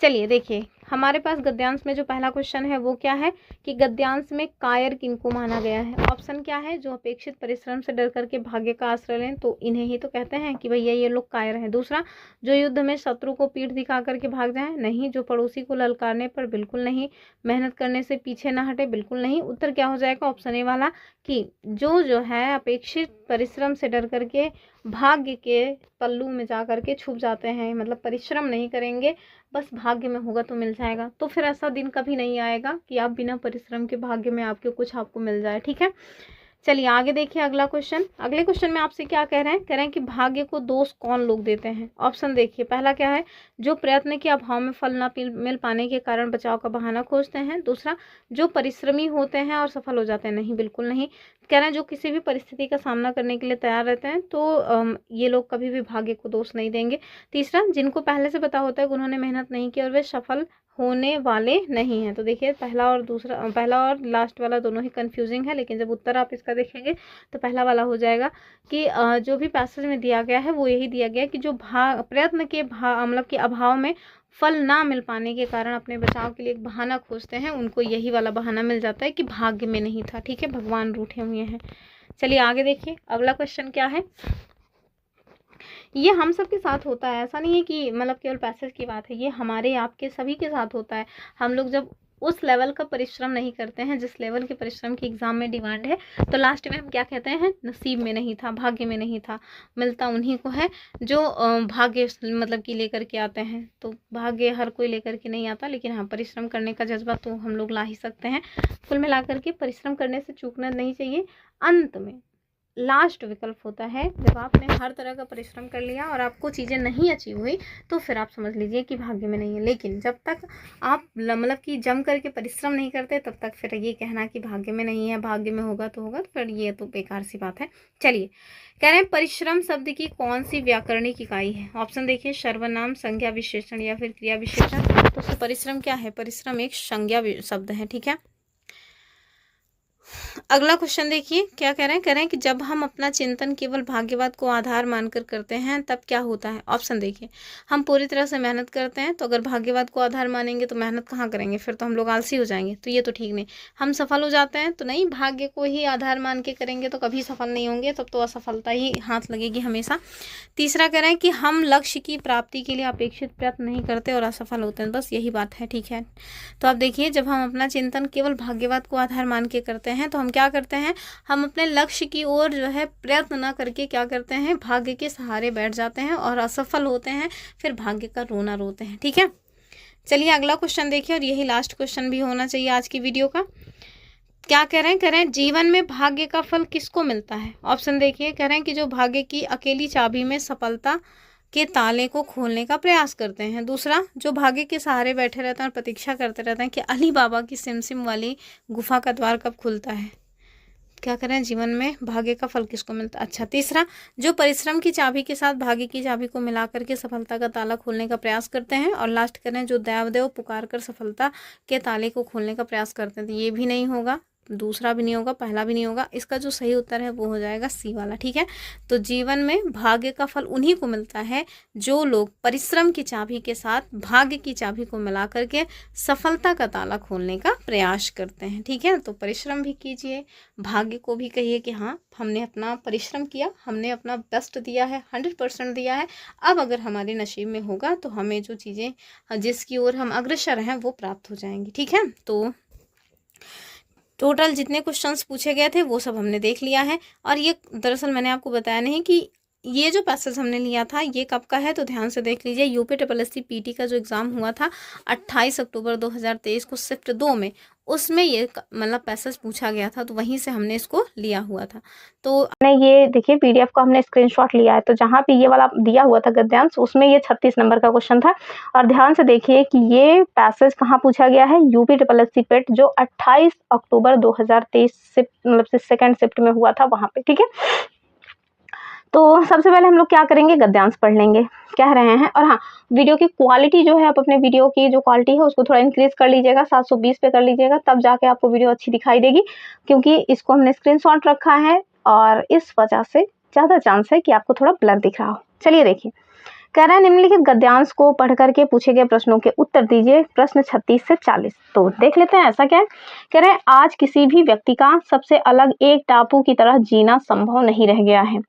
Speaker 2: चलिए देखिए, हमारे पास गद्यांश में जो पहला क्वेश्चन है वो क्या है कि गद्यांश में कायर किनको माना गया है? ऑप्शन क्या है? जो अपेक्षित परिश्रम से डर करके भाग्य का आश्रय लें, तो इन्हें ही तो कहते हैं कि भैया ये लोग कायर हैं। दूसरा, जो युद्ध में शत्रु को पीठ दिखा करके भाग जाए, नहीं। जो पड़ोसी को ललकारने पर, बिल्कुल नहीं। मेहनत करने से पीछे ना हटे, बिल्कुल नहीं। उत्तर क्या हो जाएगा? ऑप्शन ए वाला, कि जो है अपेक्षित परिश्रम से डर करके भाग्य के पल्लू में जा करके छुप जाते हैं, मतलब परिश्रम नहीं करेंगे, बस भाग्य में होगा तो मिल जाएगा। तो फिर ऐसा दिन कभी नहीं आएगा कि आप बिना परिश्रम के भाग्य में आपके कुछ आपको मिल जाए, ठीक है। चलिए आगे देखिए अगला क्वेश्चन। अगले क्वेश्चन में आपसे क्या कह रहे हैं? कह रहे हैं कि भाग्य को दोष कौन लोग देते हैं? ऑप्शन देखिए, पहला क्या है? जो प्रयत्न के अभाव में फल ना मिल पाने के कारण बचाव का बहाना खोजते हैं। दूसरा, जो परिश्रमी होते हैं और सफल हो जाते हैं, नहीं, बिल्कुल नहीं। कह रहे हैं जो किसी भी परिस्थिति का सामना करने के लिए तैयार रहते हैं, तो ये लोग कभी भी भाग्य को दोष नहीं देंगे। तीसरा, जिनको पहले से पता होता है कि उन्होंने मेहनत नहीं की और वे सफल होने वाले नहीं हैं। तो देखिए, पहला और लास्ट वाला दोनों ही कंफ्यूजिंग है, लेकिन जब उत्तर आप इसका देखेंगे तो पहला वाला हो जाएगा कि जो भी पैसेज में दिया गया है वो यही दिया गया है कि जो प्रयत्न के के अभाव में फल ना मिल पाने के कारण अपने बचाव के लिए एक बहाना खोजते हैं, उनको यही वाला बहाना मिल जाता है कि भाग्य में नहीं था, ठीक है, भगवान रूठे हुए हैं। चलिए आगे देखिए, अगला क्वेश्चन क्या है? ये हम सब के साथ होता है, ऐसा नहीं है कि केवल पैसेज की बात है, ये हमारे आपके सभी के साथ होता है। हम लोग जब उस लेवल का परिश्रम नहीं करते हैं जिस लेवल के परिश्रम की एग्जाम में डिमांड है, तो लास्ट में हम क्या कहते हैं? नसीब में नहीं था, भाग्य में नहीं था। मिलता उन्हीं को है जो भाग्य की लेकर के आते हैं। तो भाग्य हर कोई लेकर के नहीं आता, लेकिन हाँ, परिश्रम करने का जज्बा तो हम लोग ला ही सकते हैं। कुल मिलाकर के परिश्रम करने से चूकना नहीं चाहिए। अंत में लास्ट विकल्प होता है, जब आपने हर तरह का परिश्रम कर लिया और आपको चीज़ें नहीं अचीव हुई, तो फिर आप समझ लीजिए कि भाग्य में नहीं है। लेकिन जब तक आप कि जम करके परिश्रम नहीं करते, तब तक फिर ये कहना कि भाग्य में नहीं है, भाग्य में होगा तो होगा, तो फिर ये तो बेकार सी बात है। चलिए, कह रहे हैं परिश्रम शब्द की कौन सी व्याकरणिक इकाई है? ऑप्शन देखिए, सर्वनाम, संज्ञा विशेषण या फिर क्रिया विशेषण। तो परिश्रम क्या है? परिश्रम एक संज्ञा शब्द है, ठीक है। अगला क्वेश्चन देखिए, क्या कह रहे हैं? कह रहे हैं कि जब हम अपना चिंतन केवल भाग्यवाद को आधार मानकर करते हैं, तब क्या होता है? ऑप्शन देखिए, हम पूरी तरह से मेहनत करते हैं, तो अगर भाग्यवाद को आधार मानेंगे तो मेहनत कहाँ करेंगे? फिर तो हम लोग आलसी हो जाएंगे, तो ये तो ठीक नहीं। हम सफल हो जाते हैं, तो नहीं, भाग्य को ही आधार मान के करेंगे तो कभी सफल नहीं होंगे, तब तो असफलता ही हाथ लगेगी हमेशा। तीसरा कह रहे हैं कि हम लक्ष्य की प्राप्ति के लिए अपेक्षित प्रयत्न नहीं करते और असफल होते हैं, बस यही बात है, ठीक है। तो आप देखिए, जब हम अपना चिंतन केवल भाग्यवाद को आधार मान के करते हैं, तो हम क्या करते हैं? हम अपने लक्ष्य की ओर जो है प्रयत्न ना करके क्या करते हैं? भाग्य के सहारे बैठ जाते हैं और असफल होते हैं, फिर भाग्य का रोना रोते हैं, ठीक है। चलिए अगला क्वेश्चन देखिए, और यही लास्ट क्वेश्चन भी होना चाहिए आज की वीडियो का। क्या कह रहे हैं? कह रहे हैं जीवन में भाग्य का फल किसको मिलता है? ऑप्शन देखिए, कह रहे हैं कि जो भाग्य की अकेली चाबी में सफलता के ताले को खोलने का प्रयास करते हैं। दूसरा, जो भाग्य के सहारे बैठे रहते हैं और प्रतीक्षा करते रहते हैं कि अली बाबा की सिमसिम वाली गुफा का द्वार कब खुलता है। क्या करें? जीवन में भाग्य का फल किसको मिलता है? अच्छा, तीसरा, जो परिश्रम की चाबी के साथ भाग्य की चाबी को मिला करके सफलता का ताला खोलने का प्रयास करते हैं। और लास्ट करें, जो देव पुकार कर सफलता के ताले को खोलने का प्रयास करते हैं, तो ये भी नहीं होगा।
Speaker 1: दूसरा भी नहीं होगा, पहला भी नहीं होगा। इसका जो सही उत्तर है वो हो जाएगा सी वाला, ठीक है। तो जीवन में भाग्य का फल उन्हीं को मिलता है जो लोग परिश्रम की चाबी के साथ भाग्य की चाबी को मिला करके सफलता का ताला खोलने का प्रयास करते हैं, ठीक है। तो परिश्रम भी कीजिए, भाग्य को भी कहिए कि हाँ हमने अपना परिश्रम किया, हमने अपना बेस्ट दिया है, 100% दिया है। अब अगर हमारे नसीब में होगा तो हमें जो चीज़ें जिसकी ओर हम अग्रसर हैं वो प्राप्त हो जाएंगी, ठीक है। तो टोटल जितने क्वेश्चंस पूछे गए थे वो सब हमने देख लिया है। और ये दरअसल मैंने आपको बताया नहीं कि ये जो पैसेज हमने लिया था ये कब का है, तो ध्यान से देख लीजिए। यूपी SSSC PT का जो एग्ज़ाम हुआ था 28 अक्टूबर 2023 को शिफ्ट 2 में, उसमें ये मतलब पैसेज पूछा गया था, तो वहीं से हमने इसको लिया हुआ था। तो
Speaker 2: ये देखिए PDF को हमने स्क्रीनशॉट लिया है, तो जहाँ पे ये वाला दिया हुआ था गद्यांश, उसमें ये 36 नंबर का क्वेश्चन था। और ध्यान से देखिए कि ये पैसेज कहाँ पूछा गया है, यूपी SSSC PET जो 28 अक्टूबर 2023 शिफ्ट मतलब सेकेंड शिफ्ट में हुआ था वहाँ पे, ठीक है। तो सबसे पहले हम लोग क्या करेंगे, गद्यांश पढ़ लेंगे कह रहे हैं। और हाँ, वीडियो की क्वालिटी जो है, आप अपने वीडियो की जो क्वालिटी है उसको थोड़ा इंक्रीज कर लीजिएगा, 720 पे कर लीजिएगा, तब जाके आपको वीडियो अच्छी दिखाई देगी, क्योंकि इसको हमने स्क्रीनशॉट रखा है और इस वजह से ज़्यादा चांस है कि आपको थोड़ा ब्लर दिख रहा हो। चलिए देखिए, कह रहा है निम्नलिखित गद्यांश को पढ़ करके पूछे गए प्रश्नों के उत्तर दीजिए, प्रश्न 36 से 40। तो देख लेते हैं ऐसा क्या है। कह रहे हैं आज किसी भी व्यक्ति का सबसे अलग एक टापू की तरह जीना संभव नहीं रह गया है।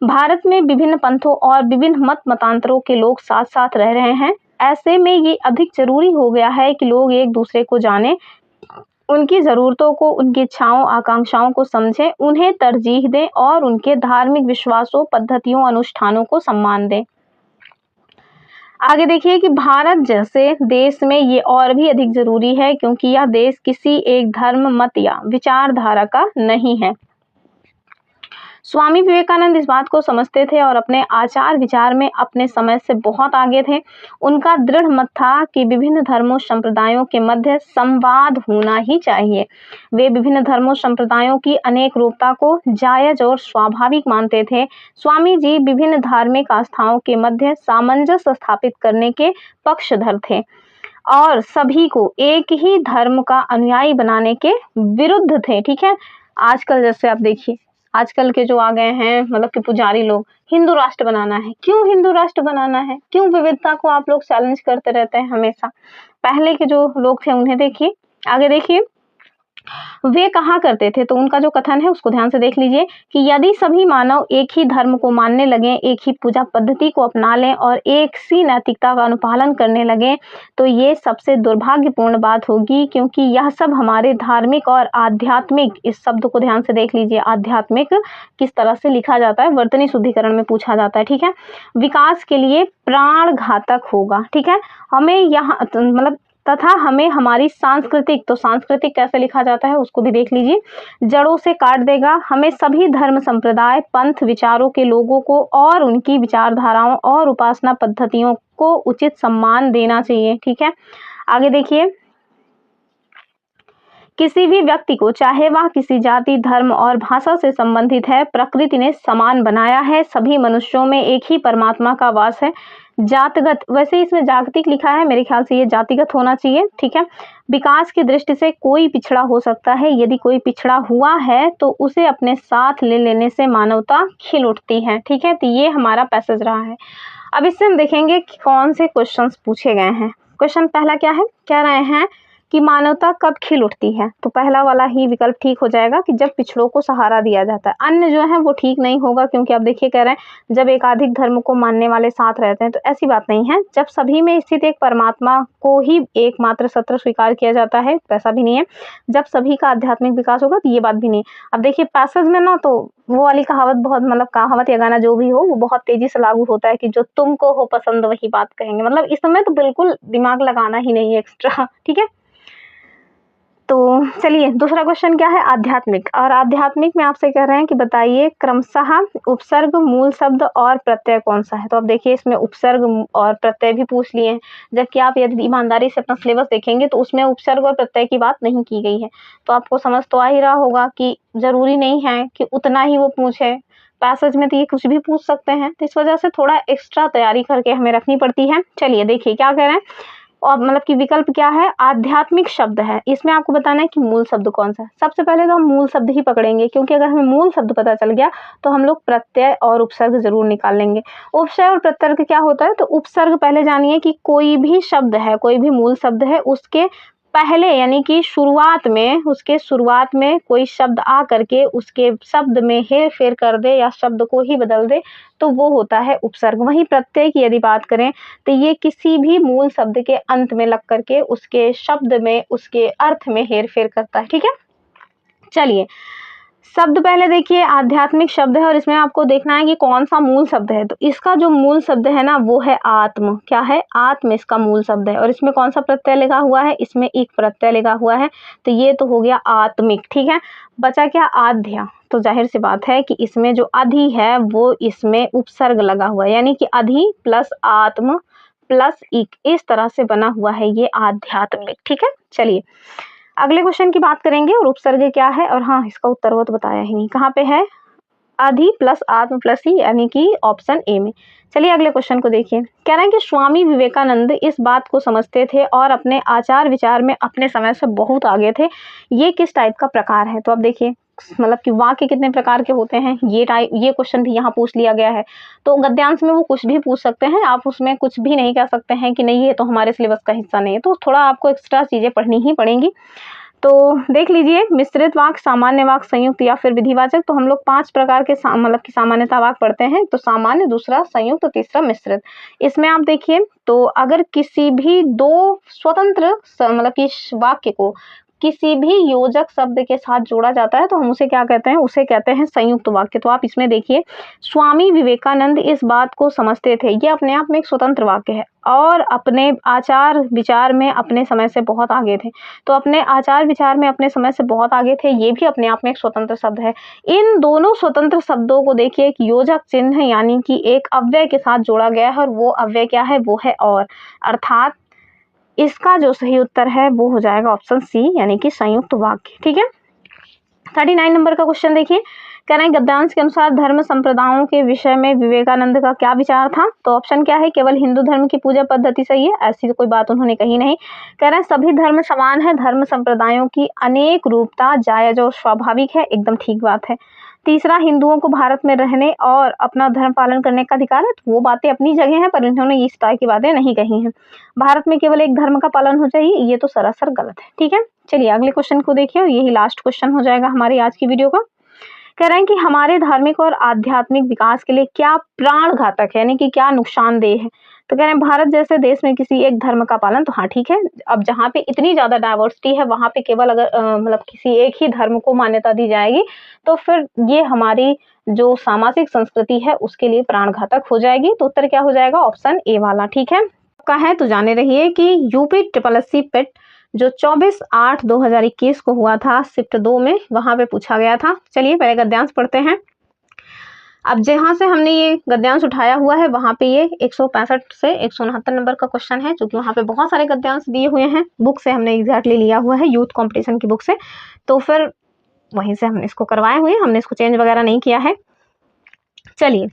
Speaker 2: भारत में विभिन्न पंथों और विभिन्न मत मतांतरों के लोग साथ साथ रह रहे हैं। ऐसे में ये अधिक जरूरी हो गया है कि लोग एक दूसरे को जानें, उनकी ज़रूरतों को, उनकी इच्छाओं आकांक्षाओं को समझें, उन्हें तरजीह दें और उनके धार्मिक विश्वासों, पद्धतियों, अनुष्ठानों को सम्मान दें। आगे देखिए कि भारत जैसे देश में ये और भी अधिक जरूरी है, क्योंकि यह देश किसी एक धर्म, मत या विचारधारा का नहीं है। स्वामी विवेकानंद इस बात को समझते थे और अपने आचार विचार में अपने समय से बहुत आगे थे। उनका दृढ़ मत था कि विभिन्न धर्मों संप्रदायों के मध्य संवाद होना ही चाहिए। वे विभिन्न धर्मों संप्रदायों की अनेक रूपता को जायज और स्वाभाविक मानते थे। स्वामी जी विभिन्न धार्मिक आस्थाओं के मध्य सामंजस्य स्थापित करने के पक्षधर थे और सभी को एक ही धर्म का अनुयायी बनाने के विरुद्ध थे, ठीक है। आजकल जैसे आप देखिए, आजकल के जो आ गए हैं मतलब कि पुजारी लोग, हिंदू राष्ट्र बनाना है। क्यों हिंदू राष्ट्र बनाना है, क्यों विविधता को आप लोग चैलेंज करते रहते हैं हमेशा। पहले के जो लोग थे उन्हें देखिए, आगे देखिए वे कहा करते थे, तो उनका जो कथन है उसको ध्यान से देख लीजिए कि यदि सभी मानव एक ही धर्म को मानने लगे, एक ही पूजा पद्धति को अपना लें और एक सी नैतिकता का अनुपालन करने लगे, तो ये सबसे दुर्भाग्यपूर्ण बात होगी, क्योंकि यह सब हमारे धार्मिक और आध्यात्मिक, इस शब्द को ध्यान से देख लीजिए, आध्यात्मिक किस तरह से लिखा जाता है, वर्तनी शुद्धिकरण में पूछा जाता है, ठीक है, विकास के लिए प्राण घातक होगा, ठीक है। हमें यहाँ मतलब तथा हमें हमारी सांस्कृतिक, तो सांस्कृतिक कैसे लिखा जाता है उसको भी देख लीजिए, जड़ों से काट देगा। हमें सभी धर्म संप्रदाय, पंथ, विचारों के लोगों को और उनकी विचारधाराओं और उपासना पद्धतियों को उचित सम्मान देना चाहिए, ठीक है। आगे देखिए, किसी भी व्यक्ति को, चाहे वह किसी जाति, धर्म और भाषा से संबंधित है, प्रकृति ने समान बनाया है। सभी मनुष्यों में एक ही परमात्मा का वास है। जातगत, वैसे इसमें जागतिक लिखा है, मेरे ख्याल से ये जातिगत होना चाहिए, ठीक है। विकास की दृष्टि से कोई पिछड़ा हो सकता है, यदि कोई पिछड़ा हुआ है तो उसे अपने साथ ले लेने से मानवता खिल उठती है, ठीक है। तो ये हमारा पैसेज रहा है। अब इससे हम देखेंगे कि कौन से क्वेश्चंस पूछे गए हैं। क्वेश्चन पहला क्या है, कह रहे हैं कि मानवता कब खिल उठती है, तो पहला वाला ही विकल्प ठीक हो जाएगा कि जब पिछड़ों को सहारा दिया जाता है। अन्य जो है वो ठीक नहीं होगा, क्योंकि आप देखिए कह रहे हैं जब एकाधिक धर्म को मानने वाले साथ रहते हैं, तो ऐसी बात नहीं है। जब सभी में स्थित एक परमात्मा को ही एकमात्र सत्य स्वीकार किया जाता है, वैसा भी नहीं है। जब सभी का आध्यात्मिक विकास होगा, तो ये बात भी नहीं। अब देखिए पैसेज में ना, तो वो वाली कहावत बहुत, मतलब कहावत या गाना जो भी हो, वो बहुत तेजी से लागू होता है कि जो तुमको हो पसंद वही बात कहेंगे। मतलब इस समय तो बिल्कुल दिमाग लगाना ही नहीं है एक्स्ट्रा, ठीक है। तो चलिए दूसरा क्वेश्चन क्या है, आध्यात्मिक। और आध्यात्मिक में आपसे कह रहे हैं कि बताइए क्रमशः उपसर्ग, मूल शब्द और प्रत्यय कौन सा है। तो अब देखिए इसमें उपसर्ग और प्रत्यय भी पूछ लिए हैं, जबकि आप यदि ईमानदारी से अपना सिलेबस देखेंगे तो उसमें उपसर्ग और प्रत्यय की बात नहीं की गई है। तो आपको समझ तो आ ही रहा होगा कि जरूरी नहीं है कि उतना ही वो पूछे, पैसेज में तो ये कुछ भी पूछ सकते हैं। तो इस वजह से थोड़ा एक्स्ट्रा तैयारी करके हमें रखनी पड़ती है। चलिए देखिए क्या कह रहे हैं, और मतलब कि विकल्प क्या है, आध्यात्मिक शब्द है। इसमें आपको बताना है कि मूल शब्द कौन सा है। सबसे पहले तो हम मूल शब्द ही पकड़ेंगे, क्योंकि अगर हमें मूल शब्द पता चल गया तो हम लोग प्रत्यय और उपसर्ग जरूर निकाल लेंगे। उपसर्ग और प्रत्यय क्या होता है, तो उपसर्ग पहले जानिए कि कोई भी शब्द है, कोई भी मूल शब्द है, उसके पहले यानी कि शुरुआत में, उसके शुरुआत में कोई शब्द आ करके उसके शब्द में हेर फेर कर दे या शब्द को ही बदल दे तो वो होता है उपसर्ग। वहीं प्रत्यय की यदि बात करें तो ये किसी भी मूल शब्द के अंत में लग करके उसके शब्द में, उसके अर्थ में हेर फेर करता है। ठीक है, चलिए शब्द पहले देखिए, आध्यात्मिक शब्द है और इसमें आपको देखना है कि कौन सा मूल शब्द है। तो इसका जो मूल शब्द है ना वो है आत्म। क्या है, आत्म इसका मूल शब्द है। और इसमें कौन सा प्रत्यय लगा हुआ है, इसमें एक प्रत्यय लगा हुआ है, तो ये तो हो गया आत्मिक। ठीक है, बचा क्या, आध्या। तो जाहिर सी बात है कि इसमें जो अधि है वो इसमें उपसर्ग लगा हुआ है, यानी कि अधि प्लस आत्म प्लस इक, इस तरह से बना हुआ है ये आध्यात्मिक। ठीक है, चलिए अगले क्वेश्चन की बात करेंगे। और उपसर्ग क्या है, और हाँ इसका उत्तर वो तो बताया ही नहीं, कहाँ पे है, अधि प्लस आत्म प्लस ही, यानी कि ऑप्शन ए में। चलिए अगले क्वेश्चन को देखिए। कह रहे हैं कि स्वामी विवेकानंद इस बात को समझते थे और अपने आचार विचार में अपने समय से बहुत आगे थे। ये किस टाइप का प्रकार है, तो अब देखिए मतलब कि वाक्य कितने प्रकार के होते हैं, ये क्वेश्चन भी यहाँ पूछ लिया गया है। तो गद्यांश में वो कुछ भी पूछ सकते हैं, आप उसमें कुछ भी नहीं कह सकते हैं कि नहीं ये तो हमारे सिलेबस का हिस्सा नहीं है, तो थोड़ा आपको एक्स्ट्रा चीजें पढ़नी ही पड़ेंगी। तो देख लीजिए, मिश्रित वाक्य, सामान्य वाक्य, संयुक्त या फिर विधिवाचक। तो हम लोग 5 प्रकार के मतलब कि सामान्यता वाक्य पढ़ते हैं। तो सामान्य, दूसरा संयुक्त, तीसरा मिश्रित। इसमें आप देखिए तो अगर किसी भी 2 स्वतंत्र मतलब कि वाक्य को किसी भी योजक शब्द के साथ जोड़ा जाता है तो हम उसे क्या कहते हैं, उसे कहते हैं संयुक्त वाक्य। तो आप इसमें देखिए, स्वामी विवेकानंद इस बात को समझते थे, ये अपने आप में एक स्वतंत्र वाक्य है, और अपने आचार विचार में अपने समय से बहुत आगे थे। तो अपने आचार विचार में अपने समय से बहुत आगे थे, ये भी अपने आप में एक स्वतंत्र शब्द है। इन दोनों स्वतंत्र शब्दों को देखिए एक योजक चिन्ह यानी कि एक अव्यय के साथ जोड़ा गया है, और वो अव्यय क्या है, वो है और। अर्थात इसका जो सही उत्तर है वो हो जाएगा ऑप्शन सी, यानी कि संयुक्त वाक्य। ठीक है, 39 नंबर का क्वेश्चन देखिए। कह रहे हैं गद्यांश के अनुसार धर्म संप्रदायों के विषय में विवेकानंद का क्या विचार था। तो ऑप्शन क्या है, केवल हिंदू धर्म की पूजा पद्धति सही है, ऐसी तो कोई बात उन्होंने कही नहीं। कह रहे हैं सभी धर्म समान है, धर्म संप्रदायों की अनेक रूपता जायज और स्वाभाविक है, एकदम ठीक बात है। तीसरा, हिंदुओं को भारत में रहने और अपना धर्म पालन करने का अधिकार है, तो वो बातें अपनी जगह हैं, पर इन्होंने इस तरह की बातें नहीं कही हैं। भारत में केवल एक धर्म का पालन हो चाहिए, ये तो सरासर गलत है। ठीक है, चलिए अगले क्वेश्चन को देखिए, और यही लास्ट क्वेश्चन हो जाएगा हमारी आज की वीडियो का। कह रहे हैं कि हमारे धार्मिक और आध्यात्मिक विकास के लिए क्या प्राण घातक है, यानी कि क्या नुकसानदेह है। तो कह रहे हैं भारत जैसे देश में किसी एक धर्म का पालन, तो हाँ ठीक है, अब जहाँ पे इतनी ज्यादा डाइवर्सिटी है वहां पे केवल अगर मतलब किसी एक ही धर्म को मान्यता दी जाएगी तो फिर ये हमारी जो सामाजिक संस्कृति है उसके लिए प्राण घातक हो जाएगी। तो उत्तर क्या हो जाएगा, ऑप्शन ए वाला। ठीक है, का है तो जाने रहिए कि यूपी SSC पेट जो 24/8/2021 को हुआ था शिफ्ट 2 में, वहां पे पूछा गया था। चलिए पहले गद्यांश पढ़ते हैं। अब जहां से हमने ये गद्यांश उठाया हुआ है वहां पे ये 165 से 169 नंबर का क्वेश्चन है, क्योंकि वहां पे बहुत सारे गद्यांश दिए हुए हैं। बुक से हमने एग्जैक्टली लिया हुआ है, यूथ कंपटीशन की बुक से, तो फिर वहीं से हमने इसको करवाए हुए हैं, हमने इसको चेंज वगैरह नहीं किया है। चलिए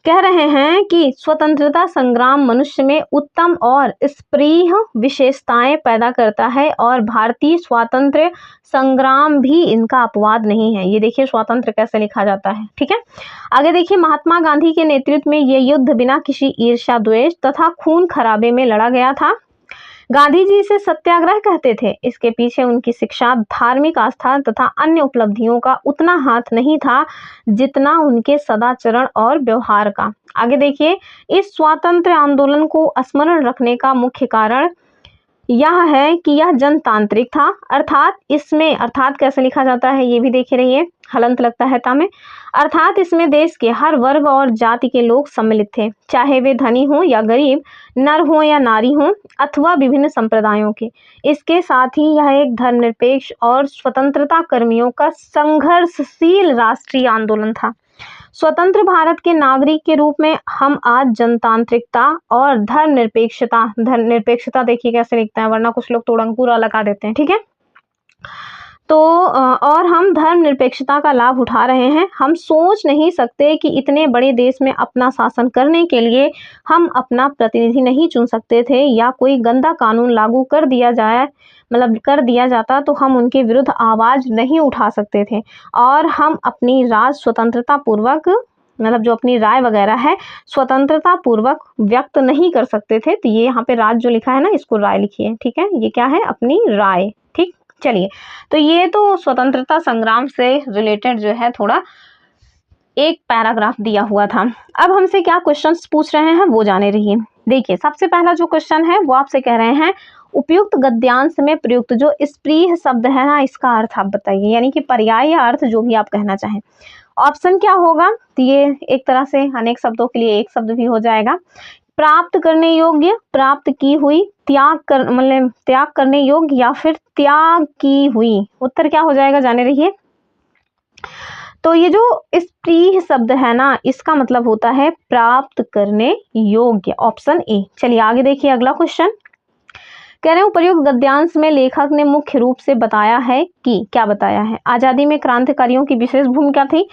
Speaker 2: कह रहे हैं कि स्वतंत्रता संग्राम मनुष्य में उत्तम और स्पृह विशेषताएं पैदा करता है और भारतीय स्वातंत्र्य संग्राम भी इनका अपवाद नहीं है। ये देखिए स्वातंत्र्य कैसे लिखा जाता है। ठीक है, आगे देखिए, महात्मा गांधी के नेतृत्व में ये युद्ध बिना किसी ईर्ष्या द्वेष तथा खून खराबे में लड़ा गया था। गांधी जी इसे सत्याग्रह कहते थे। इसके पीछे उनकी शिक्षा, धार्मिक आस्था तथा अन्य उपलब्धियों का उतना हाथ नहीं था जितना उनके सदाचरण और व्यवहार का। आगे देखिए, इस स्वातंत्र्य आंदोलन को स्मरण रखने का मुख्य कारण यह है कि यह जनतांत्रिक था। अर्थात इसमें, अर्थात कैसे लिखा जाता है ये भी देखे रहिए, हलंत लगता है ता में। अर्थात इसमें देश के हर वर्ग और जाति के लोग सम्मिलित थे, चाहे वे धनी हो या गरीब, नर हो या नारी हो, अथवा विभिन्न संप्रदायों के। इसके साथ ही यह एक धर्मनिरपेक्ष और स्वतंत्रता कर्मियों का संघर्षशील राष्ट्रीय आंदोलन था। स्वतंत्र भारत के नागरिक के रूप में हम आज जनतांत्रिकता और धर्मनिरपेक्षता देखिए कैसे लिखते हैं, वरना कुछ लोग तोड़ंग पूरा लगा देते हैं। ठीक है, तो और हम धर्मनिरपेक्षता का लाभ उठा रहे हैं। हम सोच नहीं सकते कि इतने बड़े देश में अपना शासन करने के लिए हम अपना प्रतिनिधि नहीं चुन सकते थे, या कोई गंदा कानून लागू कर दिया जाए, मतलब कर दिया जाता तो हम उनके विरुद्ध आवाज़ नहीं उठा सकते थे, और हम अपनी राज स्वतंत्रता पूर्वक, मतलब जो अपनी राय वगैरह है स्वतंत्रता पूर्वक व्यक्त नहीं कर सकते थे। तो ये यहाँ पे राज जो लिखा है ना, इसको राय लिखिए, ठीक है, ये क्या है, अपनी राय। ठीक, चलिए, तो ये तो स्वतंत्रता संग्राम से रिलेटेड जो है थोड़ा एक पैराग्राफ दिया हुआ था। अब हमसे क्या क्वेश्चंस पूछ रहे हैं वो जाने रहिए। देखिए, सबसे पहला जो क्वेश्चन है वो आपसे कह रहे हैं उपयुक्त गद्यांश में प्रयुक्त जो स्प्रीह शब्द है ना, इसका अर्थ आप बताइए, यानी कि पर्याय या अर्थ जो भी आप कहना चाहें। ऑप्शन क्या होगा, तो ये एक तरह से अनेक शब्दों के लिए एक शब्द भी हो जाएगा। प्राप्त करने योग्य, प्राप्त की हुई, मतलब त्याग करने योग्य, या फिर त्याग की हुई। उत्तर क्या हो जाएगा जाने रहिए। तो ये जो स्प्रीह शब्द है ना, इसका मतलब होता है प्राप्त करने योग्य, ऑप्शन ए। चलिए आगे देखिए, अगला क्वेश्चन कह रहे हैं उपर्युक्त गद्यांश में लेखक ने मुख्य रूप से बताया है कि, क्या बताया है, आजादी में क्रांतिकारियों की विशेष भूमिका थी,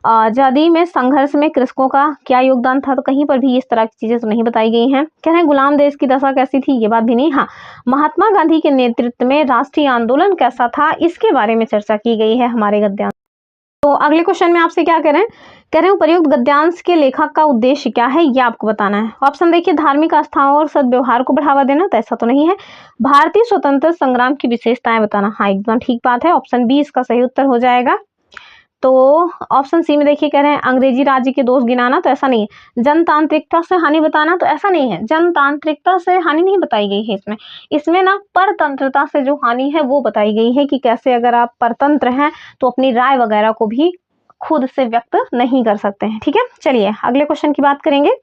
Speaker 2: आजादी में संघर्ष में कृषकों का क्या योगदान था, तो कहीं पर भी इस तरह की चीजें तो नहीं बताई गई हैं। कह रहे हैं गुलाम देश की दशा कैसी थी, ये बात भी नहीं। हाँ, महात्मा गांधी के नेतृत्व में राष्ट्रीय आंदोलन कैसा था, इसके बारे में चर्चा की गई है हमारे गद्यांश। तो अगले क्वेश्चन में आपसे क्या कह रहे हैं उपर्युक्त गद्यांश के लेखक का उद्देश्य क्या है, ये आपको बताना है। ऑप्शन देखिए, धार्मिक आस्थाओं और सद्व्यवहार को बढ़ावा देना, तो ऐसा तो नहीं है। भारतीय स्वतंत्रता संग्राम की विशेषताएं बताना, हाँ एकदम ठीक बात है, ऑप्शन बी इसका सही उत्तर हो जाएगा। तो ऑप्शन सी में देखिए, कह रहे हैं अंग्रेजी राज्य के दोष गिनाना, तो ऐसा नहीं है। जनतांत्रिकता से हानि बताना, तो ऐसा नहीं है, जनतांत्रिकता से हानि नहीं बताई गई है इसमें। इसमें ना परतंत्रता से जो हानि है वो बताई गई है, कि कैसे अगर आप परतंत्र हैं तो अपनी राय वगैरह को भी खुद से व्यक्त नहीं कर सकते हैं। ठीक है, चलिए अगले क्वेश्चन की बात करेंगे।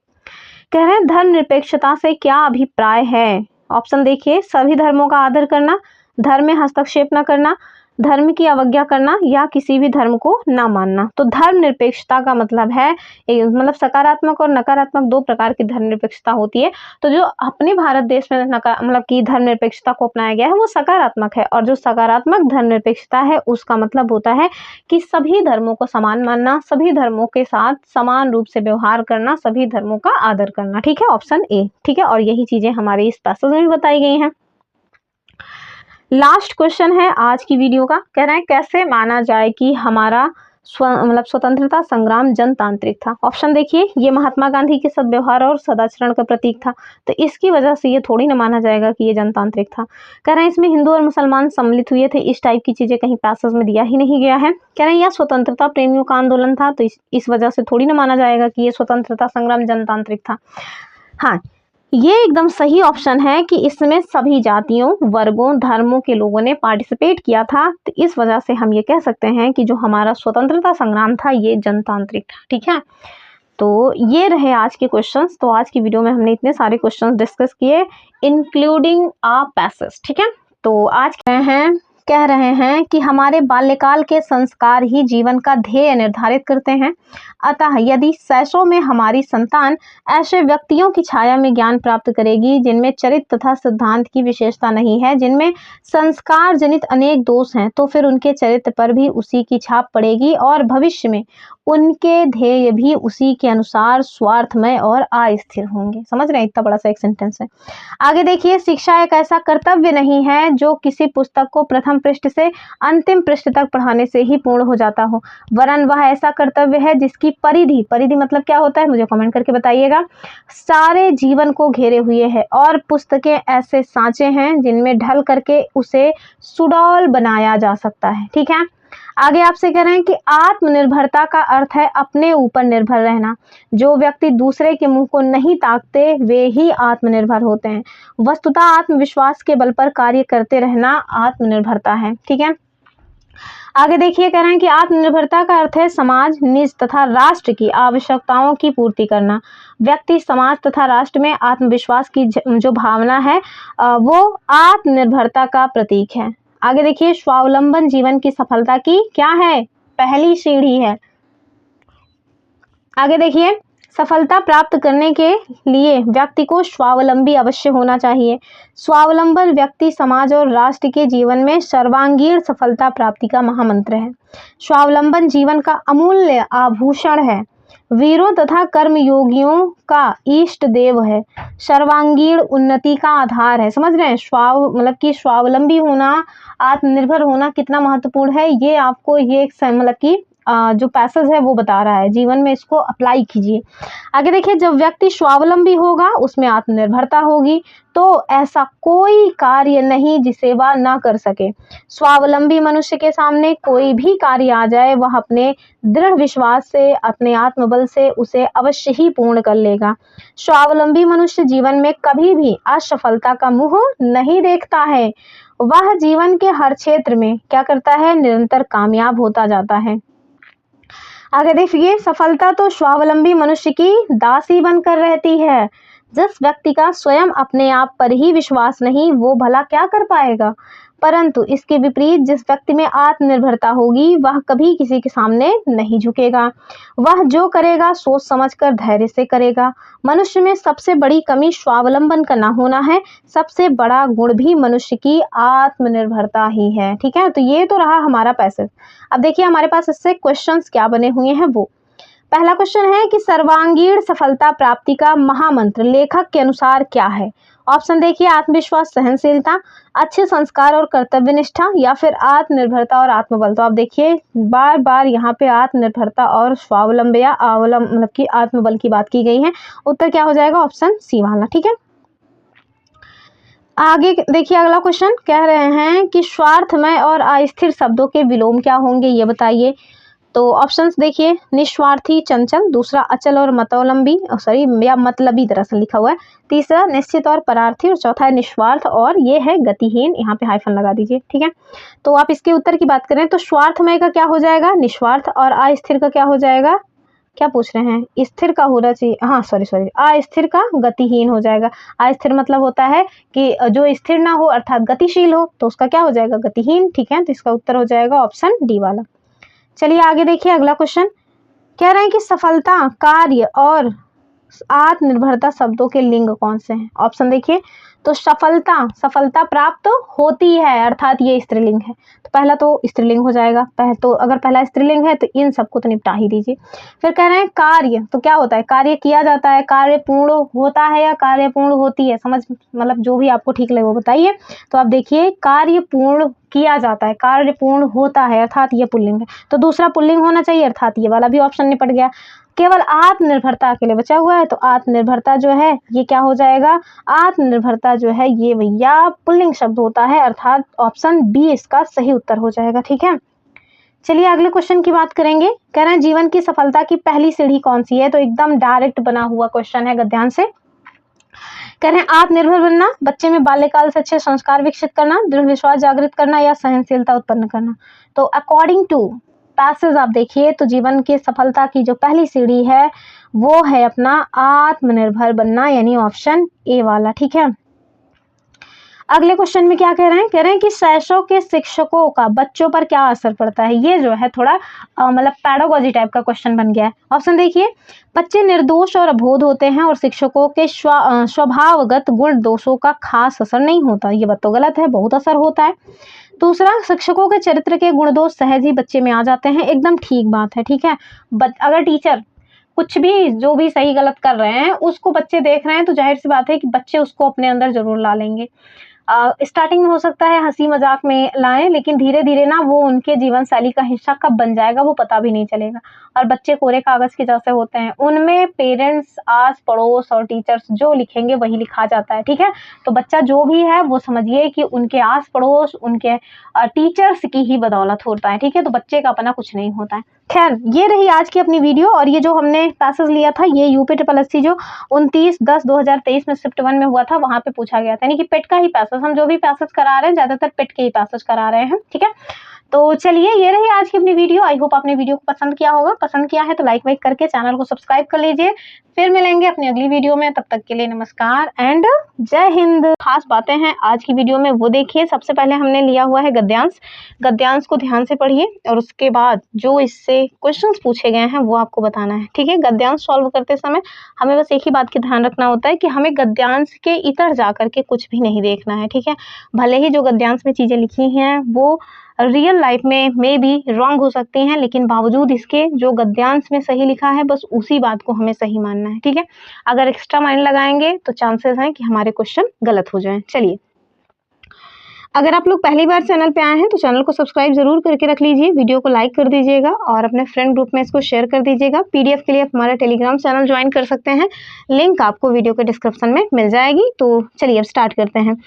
Speaker 2: कह रहे हैं धर्मनिरपेक्षता से क्या अभिप्राय है। ऑप्शन देखिए, सभी धर्मों का आदर करना, धर्म में हस्तक्षेप न करना, धर्म की अवज्ञा करना, या किसी भी धर्म को ना मानना। तो धर्मनिरपेक्षता का मतलब है, मतलब सकारात्मक और नकारात्मक दो प्रकार की धर्मनिरपेक्षता होती है। तो जो अपने भारत देश में मतलब कि धर्मनिरपेक्षता को अपनाया गया है वो सकारात्मक है, और जो सकारात्मक धर्मनिरपेक्षता है उसका मतलब होता है कि सभी धर्मों को समान मानना, सभी धर्मों के साथ समान रूप से व्यवहार करना, सभी धर्मों का आदर करना। ठीक है, ऑप्शन ए। ठीक है, और यही चीजें हमारे इस पैसेज में भी बताई गई हैं। लास्ट क्वेश्चन है आज की वीडियो का, कह रहे हैं कैसे माना जाए कि हमारा मतलब स्वतंत्रता संग्राम जनतांत्रिक था। ऑप्शन देखिए, ये महात्मा गांधी के सद्व्यवहार और सदाचरण का प्रतीक था, तो इसकी वजह से ये थोड़ी ना माना जाएगा कि ये जनतांत्रिक था। कह रहे हैं इसमें हिंदू और मुसलमान सम्मिलित हुए थे, इस टाइप की चीजें कहीं पैसेज में दिया ही नहीं गया है। कह रहे हैं यह स्वतंत्रता प्रेमियों का आंदोलन था, तो इस वजह से थोड़ी ना माना जाएगा कि ये स्वतंत्रता संग्राम जनतांत्रिक था। हाँ, ये एकदम सही ऑप्शन है कि इसमें सभी जातियों, वर्गों, धर्मों के लोगों ने पार्टिसिपेट किया था, तो इस वजह से हम ये कह सकते हैं कि जो हमारा स्वतंत्रता संग्राम था ये जनतांत्रिक था। ठीक है, तो ये रहे आज के क्वेश्चंस। तो आज की वीडियो में हमने इतने सारे क्वेश्चंस डिस्कस किए, इंक्लूडिंग आ पैसेज। ठीक है, तो आज कह रहे हैं कि हमारे बाल्यकाल के संस्कार ही जीवन का ध्येय निर्धारित करते हैं। अतः यदि शैशव में हमारी संतान ऐसे व्यक्तियों की छाया में ज्ञान प्राप्त करेगी जिनमें चरित्र तथा सिद्धांत की विशेषता नहीं है, जिनमें संस्कार जनित अनेक दोष हैं, तो फिर उनके चरित्र पर भी उसी की छाप पड़ेगी और भविष्य में उनके ध्येय भी उसी के अनुसार स्वार्थमय और अस्थिर होंगे। समझ रहे हैं, इतना बड़ा सा एक सेंटेंस है। आगे देखिए, शिक्षा एक ऐसा कर्तव्य नहीं है जो किसी पुस्तक को प्रथम पृष्ठ से अंतिम पृष्ठ तक पढ़ाने से ही पूर्ण हो जाता हो, वरन वह ऐसा कर्तव्य है जिसकी परिधि मतलब क्या होता है मुझे कमेंट करके बताइएगा, सारे जीवन को घेरे हुए है, और पुस्तकें ऐसे सांचे हैं जिनमें ढल करके उसे सुडौल बनाया जा सकता है। ठीक है, आगे आपसे कह रहे हैं कि आत्मनिर्भरता का अर्थ है अपने ऊपर निर्भर रहना। जो व्यक्ति दूसरे के मुंह को नहीं ताकते वे ही आत्मनिर्भर होते हैं। वस्तुतः आत्मविश्वास के बल पर कार्य करते रहना आत्मनिर्भरता है। ठीक है, आगे देखिए, कह रहे हैं कि आत्मनिर्भरता का अर्थ है समाज, निज तथा राष्ट्र की आवश्यकताओं की पूर्ति करना। व्यक्ति, समाज तथा राष्ट्र में आत्मविश्वास की जो भावना है वो आत्मनिर्भरता का प्रतीक है। आगे देखिए, स्वावलंबन जीवन की सफलता की क्या है, पहली सीढ़ी है। आगे देखिए, सफलता प्राप्त करने के लिए व्यक्ति को स्वावलंबी अवश्य होना चाहिए। स्वावलंबन व्यक्ति, समाज और राष्ट्र के जीवन में सर्वांगीण सफलता प्राप्ति का महामंत्र है। स्वावलंबन जीवन का अमूल्य आभूषण है, वीरों तथा कर्मयोगियों का इष्ट देव है, सर्वांगीण उन्नति का आधार है। समझ रहे हैं, मतलब कि स्वावलंबी होना, आत्मनिर्भर होना कितना महत्वपूर्ण है, ये आपको ये मतलब कि जो पैसेज है वो बता रहा है। जीवन में इसको अप्लाई कीजिए। आगे देखिए, जब व्यक्ति स्वावलंबी होगा उसमें आत्मनिर्भरता होगी, तो ऐसा कोई कार्य नहीं जिसे वह ना कर सके। स्वावलंबी मनुष्य के सामने कोई भी कार्य आ जाए, वह अपने दृढ़ विश्वास से, अपने आत्मबल से उसे अवश्य ही पूर्ण कर लेगा। स्वावलंबी मनुष्य जीवन में कभी भी असफलता का मुंह नहीं देखता है। वह जीवन के हर क्षेत्र में क्या करता है, निरंतर कामयाब होता जाता है। आगे देखिए, सफलता तो स्वावलंबी मनुष्य की दासी बनकर रहती है। जिस व्यक्ति का स्वयं अपने आप पर ही विश्वास नहीं, वो भला क्या कर पाएगा। परंतु इसके विपरीत जिस व्यक्ति में आत्मनिर्भरता होगी, वह कभी किसी के सामने नहीं झुकेगा। वह जो करेगा सोच समझकर धैर्य से करेगा। मनुष्य में सबसे बड़ी कमी स्वावलंबन का ना होना है। सबसे बड़ा गुण भी मनुष्य की आत्मनिर्भरता ही है। ठीक है, तो ये तो रहा हमारा पैसेज। अब देखिए हमारे पास इससे क्वेश्चंस क्या बने हुए हैं वो। पहला क्वेश्चन है कि सर्वांगीण सफलता प्राप्ति का महामंत्र लेखक के अनुसार क्या है। ऑप्शन देखिए, आत्मविश्वास, सहनशीलता, अच्छे संस्कार और कर्तव्य निष्ठा, या फिर आत्मनिर्भरता और आत्मबल। तो आप देखिए बार बार यहाँ पे आत्मनिर्भरता और स्वावलंबन या मतलब कि आत्मबल की बात की गई है। उत्तर क्या हो जाएगा, ऑप्शन सी वाला। ठीक है, आगे देखिए अगला क्वेश्चन कह रहे हैं कि स्वार्थमय और अस्थिर शब्दों के विलोम क्या होंगे, ये बताइए। तो ऑप्शंस देखिए, निस्वार्थी, चंचल, दूसरा अचल और मतोलंबी या मतलबी दरअसल लिखा हुआ है, तीसरा निश्चित और परार्थी, और चौथा है निस्वार्थ, और ये है गतिहीन। यहाँ पे हाइफन लगा दीजिए। ठीक है, तो आप इसके उत्तर की बात करें तो स्वार्थमय का क्या हो जाएगा, निस्वार्थ, और अस्थिर का क्या हो जाएगा, क्या पूछ रहे हैं, स्थिर का होना चाहिए, हाँ सॉरी अस्थिर का गतिहीन हो जाएगा। अस्थिर मतलब होता है कि जो स्थिर ना हो अर्थात गतिशील हो, तो उसका क्या हो जाएगा, गतिहीन। ठीक है, तो इसका उत्तर हो जाएगा ऑप्शन डी वाला। चलिए आगे देखिए अगला क्वेश्चन कह रहे हैं कि सफलता, कार्य और आत्मनिर्भरता शब्दों के लिंग कौन से हैं। ऑप्शन देखिए, तो सफलता प्राप्त होती है अर्थात ये स्त्रीलिंग है, तो पहला तो स्त्रीलिंग हो जाएगा। तो अगर पहला स्त्रीलिंग है तो इन सबको तो निपटा ही दीजिए। फिर कह रहे हैं कार्य, तो क्या होता है, कार्य किया जाता है, कार्य पूर्ण होता है या कार्य पूर्ण होती है, समझ मतलब जो भी आपको ठीक लगे वो बताइए। तो आप देखिए कार्य पूर्ण किया जाता है, कार्य पूर्ण होता है अर्थात ये पुल्लिंग है, तो दूसरा पुल्लिंग होना चाहिए अर्थात ये वाला भी ऑप्शन निपट गया। केवल आत्मनिर्भरता के लिए बचा हुआ है, तो आत्मनिर्भरता जो है ये क्या हो जाएगा, आत्मनिर्भरता जो है ये भैया पुल्लिंग शब्द होता है अर्थात ऑप्शन बी इसका सही उत्तर हो जाएगा। ठीक है, चलिए अगले क्वेश्चन की बात करेंगे। कह रहे हैं जीवन की सफलता की पहली सीढ़ी कौन सी है, तो एकदम डायरेक्ट बना हुआ क्वेश्चन है, ध्यान से। कह रहे हैं आत्मनिर्भर बनना, बच्चे में बाल्यकाल से अच्छे संस्कार विकसित करना, दृढ़ विश्वास जागृत करना, या सहनशीलता उत्पन्न करना। तो अकॉर्डिंग टू पैसेज आप देखिए तो जीवन की सफलता की जो पहली सीढ़ी है वो है अपना आत्मनिर्भर बनना, यानी ऑप्शन ए वाला। ठीक है, अगले क्वेश्चन में क्या कह रहे हैं कि सैसों के शिक्षकों का बच्चों पर क्या असर पड़ता है। ये जो है थोड़ा मतलब पैडागोजी टाइप का क्वेश्चन बन गया है। ऑप्शन देखिए, बच्चे निर्दोष और अबोध होते हैं और शिक्षकों के स्वभावगत गुण दोषों का खास असर नहीं होता। ये बात तो गलत है, बहुत असर होता है। दूसरा, शिक्षकों के चरित्र के गुण दोष सहज ही बच्चे में आ जाते हैं, एकदम ठीक बात है। ठीक है, अगर टीचर कुछ भी जो भी सही गलत कर रहे हैं उसको बच्चे देख रहे हैं तो जाहिर सी बात है कि बच्चे उसको अपने अंदर जरूर ला लेंगे। स्टार्टिंग में हो सकता है हंसी मजाक में लाएं, लेकिन धीरे धीरे ना वो उनके जीवन शैली का हिस्सा कब बन जाएगा वो पता भी नहीं चलेगा। और बच्चे कोरे कागज के जैसे होते हैं, उनमें पेरेंट्स, आस पड़ोस और टीचर्स जो लिखेंगे वही लिखा जाता है। ठीक है, तो बच्चा जो भी है वो समझिए कि उनके आस पड़ोस, उनके टीचर्स की ही बदौलत होता है। ठीक है, तो बच्चे का अपना कुछ नहीं होता है। खैर, ये रही आज की अपनी वीडियो, और ये जो हमने पैसेज लिया था ये यूपीट्रिपलएससी जो 29/10/2023 में शिफ्ट 1 में हुआ था वहां पे पूछा गया था, यानी कि पेट का ही पैसेज, हम जो भी पैसेज करा रहे हैं ज्यादातर पेट के ही पैसेज करा रहे हैं। ठीक है, तो चलिए, ये रही आज की अपनी वीडियो। आई होप आपने वीडियो को पसंद किया होगा। पसंद किया है तो लाइक वाइक करके चैनल को सब्सक्राइब कर लीजिए। फिर मिलेंगे अपनी अगली वीडियो में, तब तक के लिए नमस्कार एंड जय हिंद। खास बातें हैं आज की वीडियो में, वो देखिए। सबसे पहले हमने लिया हुआ है गद्यांश। गद्यांश को ध्यान से पढ़िए और उसके बाद जो इससे क्वेश्चंस पूछे गए हैं वो आपको बताना है, ठीक है। गद्यांश सॉल्व करते समय हमें बस एक ही बात का ध्यान रखना होता है कि हमें गद्यांश के इतर जा करके कुछ भी नहीं देखना है, ठीक है। भले ही जो गद्यांश में चीजें लिखी हैं वो रियल लाइफ में भी रॉन्ग हो सकती हैं, लेकिन बावजूद इसके जो गद्यांश में सही लिखा है बस उसी बात को हमें सही मानना है, ठीक है। अगर एक्स्ट्रा माइंड लगाएंगे तो चांसेस हैं कि हमारे क्वेश्चन गलत हो जाएं। चलिए, अगर आप लोग पहली बार चैनल पे आए हैं तो चैनल को सब्सक्राइब जरूर करके रख लीजिए, वीडियो को लाइक कर दीजिएगा और अपने फ्रेंड ग्रुप में इसको शेयर कर दीजिएगा। पीडीएफ के लिए आप हमारा टेलीग्राम चैनल ज्वाइन कर सकते हैं, लिंक आपको वीडियो के डिस्क्रिप्शन में मिल जाएगी। तो चलिए अब स्टार्ट करते हैं।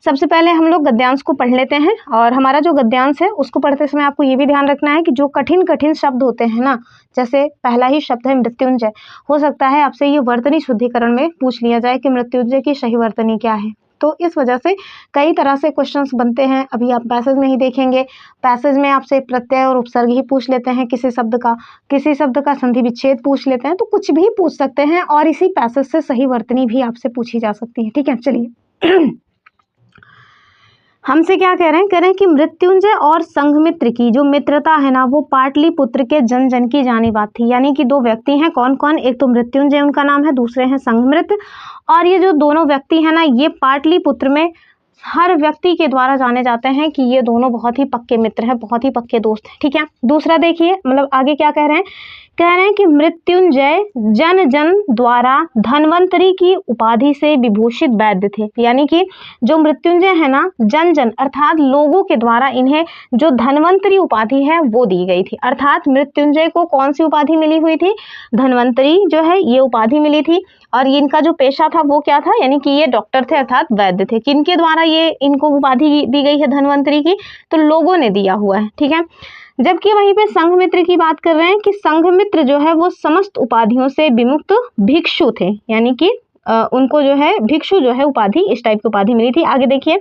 Speaker 2: सबसे पहले हम लोग गद्यांश को पढ़ लेते हैं और हमारा जो गद्यांश है उसको पढ़ते समय आपको ये भी ध्यान रखना है कि जो कठिन कठिन शब्द होते हैं ना, जैसे पहला ही शब्द है मृत्युंजय, हो सकता है आपसे ये वर्तनी शुद्धिकरण में पूछ लिया जाए कि मृत्युंजय की सही वर्तनी क्या है। तो इस वजह से कई तरह से क्वेश्चंस बनते हैं। अभी आप पैसेज में ही देखेंगे, पैसेज में आपसे प्रत्यय और उपसर्ग ही पूछ लेते हैं, किसी शब्द का संधि विच्छेद पूछ लेते हैं, तो कुछ भी पूछ सकते हैं और इसी पैसेज से सही वर्तनी भी आपसे पूछी जा सकती है, ठीक है। चलिए हमसे क्या कह रहे हैं कि मृत्युंजय और संघमित्र की जो मित्रता है ना, वो पाटलिपुत्र के जन जन की जानी बात थी। यानी कि दो व्यक्ति हैं, कौन कौन, एक तो मृत्युंजय उनका नाम है, दूसरे हैं संघमित्र। और ये जो दोनों व्यक्ति हैं ना, ये पाटलिपुत्र में हर व्यक्ति के द्वारा जाने जाते हैं कि ये दोनों बहुत ही पक्के मित्र हैं, बहुत ही पक्के दोस्त हैं, ठीक है। दूसरा देखिए, मतलब आगे क्या कह रहे हैं कि मृत्युंजय जन जन द्वारा धन्वंतरी की उपाधि से विभूषित वैद्य थे। यानी कि जो मृत्युंजय है ना, जन जन अर्थात लोगों के द्वारा इन्हें जो धन्वंतरी उपाधि है वो दी गई थी। अर्थात मृत्युंजय को कौन सी उपाधि मिली हुई थी, धन्वंतरी जो है ये उपाधि मिली थी। और इनका जो पेशा था वो क्या था, यानी कि ये डॉक्टर थे अर्थात वैद्य थे। किनके द्वारा ये इनको उपाधि दी गई है धन्वंतरी की, तो लोगों ने दिया हुआ है, ठीक है। जबकि वहीं पे संघमित्र की बात कर रहे हैं कि संघमित्र जो है वो समस्त उपाधियों से विमुक्त भिक्षु थे। यानी कि उनको जो है भिक्षु जो है उपाधि, इस टाइप की उपाधि मिली थी। आगे देखिए,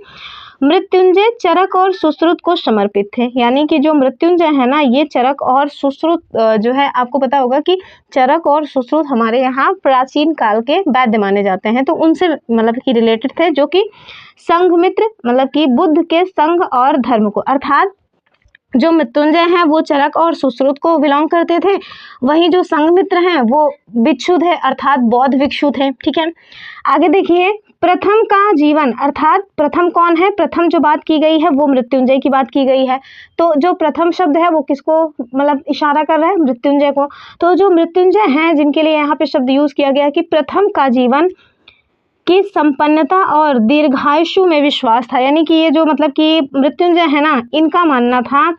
Speaker 2: मृत्युंजय चरक और सुश्रुत को समर्पित थे। यानी कि जो मृत्युंजय है ना, ये चरक और सुश्रुत जो है, आपको पता होगा कि चरक और सुश्रुत हमारे यहाँ प्राचीन काल के वैद्य माने जाते हैं, तो उनसे मतलब कि रिलेटेड थे, जो कि संघमित्र मतलब कि बुद्ध के संघ और धर्म को, अर्थात जो मृत्युंजय हैं वो चरक और सुश्रुत को बिलोंग करते थे, वहीं जो संघमित्र हैं वो भिक्षु थे अर्थात बौद्ध भिक्षु थे, ठीक है। आगे देखिए, प्रथम का जीवन, अर्थात प्रथम कौन है, प्रथम जो बात की गई है वो मृत्युंजय की बात की गई है। तो जो प्रथम शब्द है वो किसको मतलब इशारा कर रहा है, मृत्युंजय को। तो जो मृत्युंजय हैं जिनके लिए यहाँ पे शब्द यूज किया गया कि प्रथम का जीवन की संपन्नता और दीर्घायुषु में विश्वास था। यानी कि ये जो मतलब कि मृत्युंजय है ना, इनका मानना था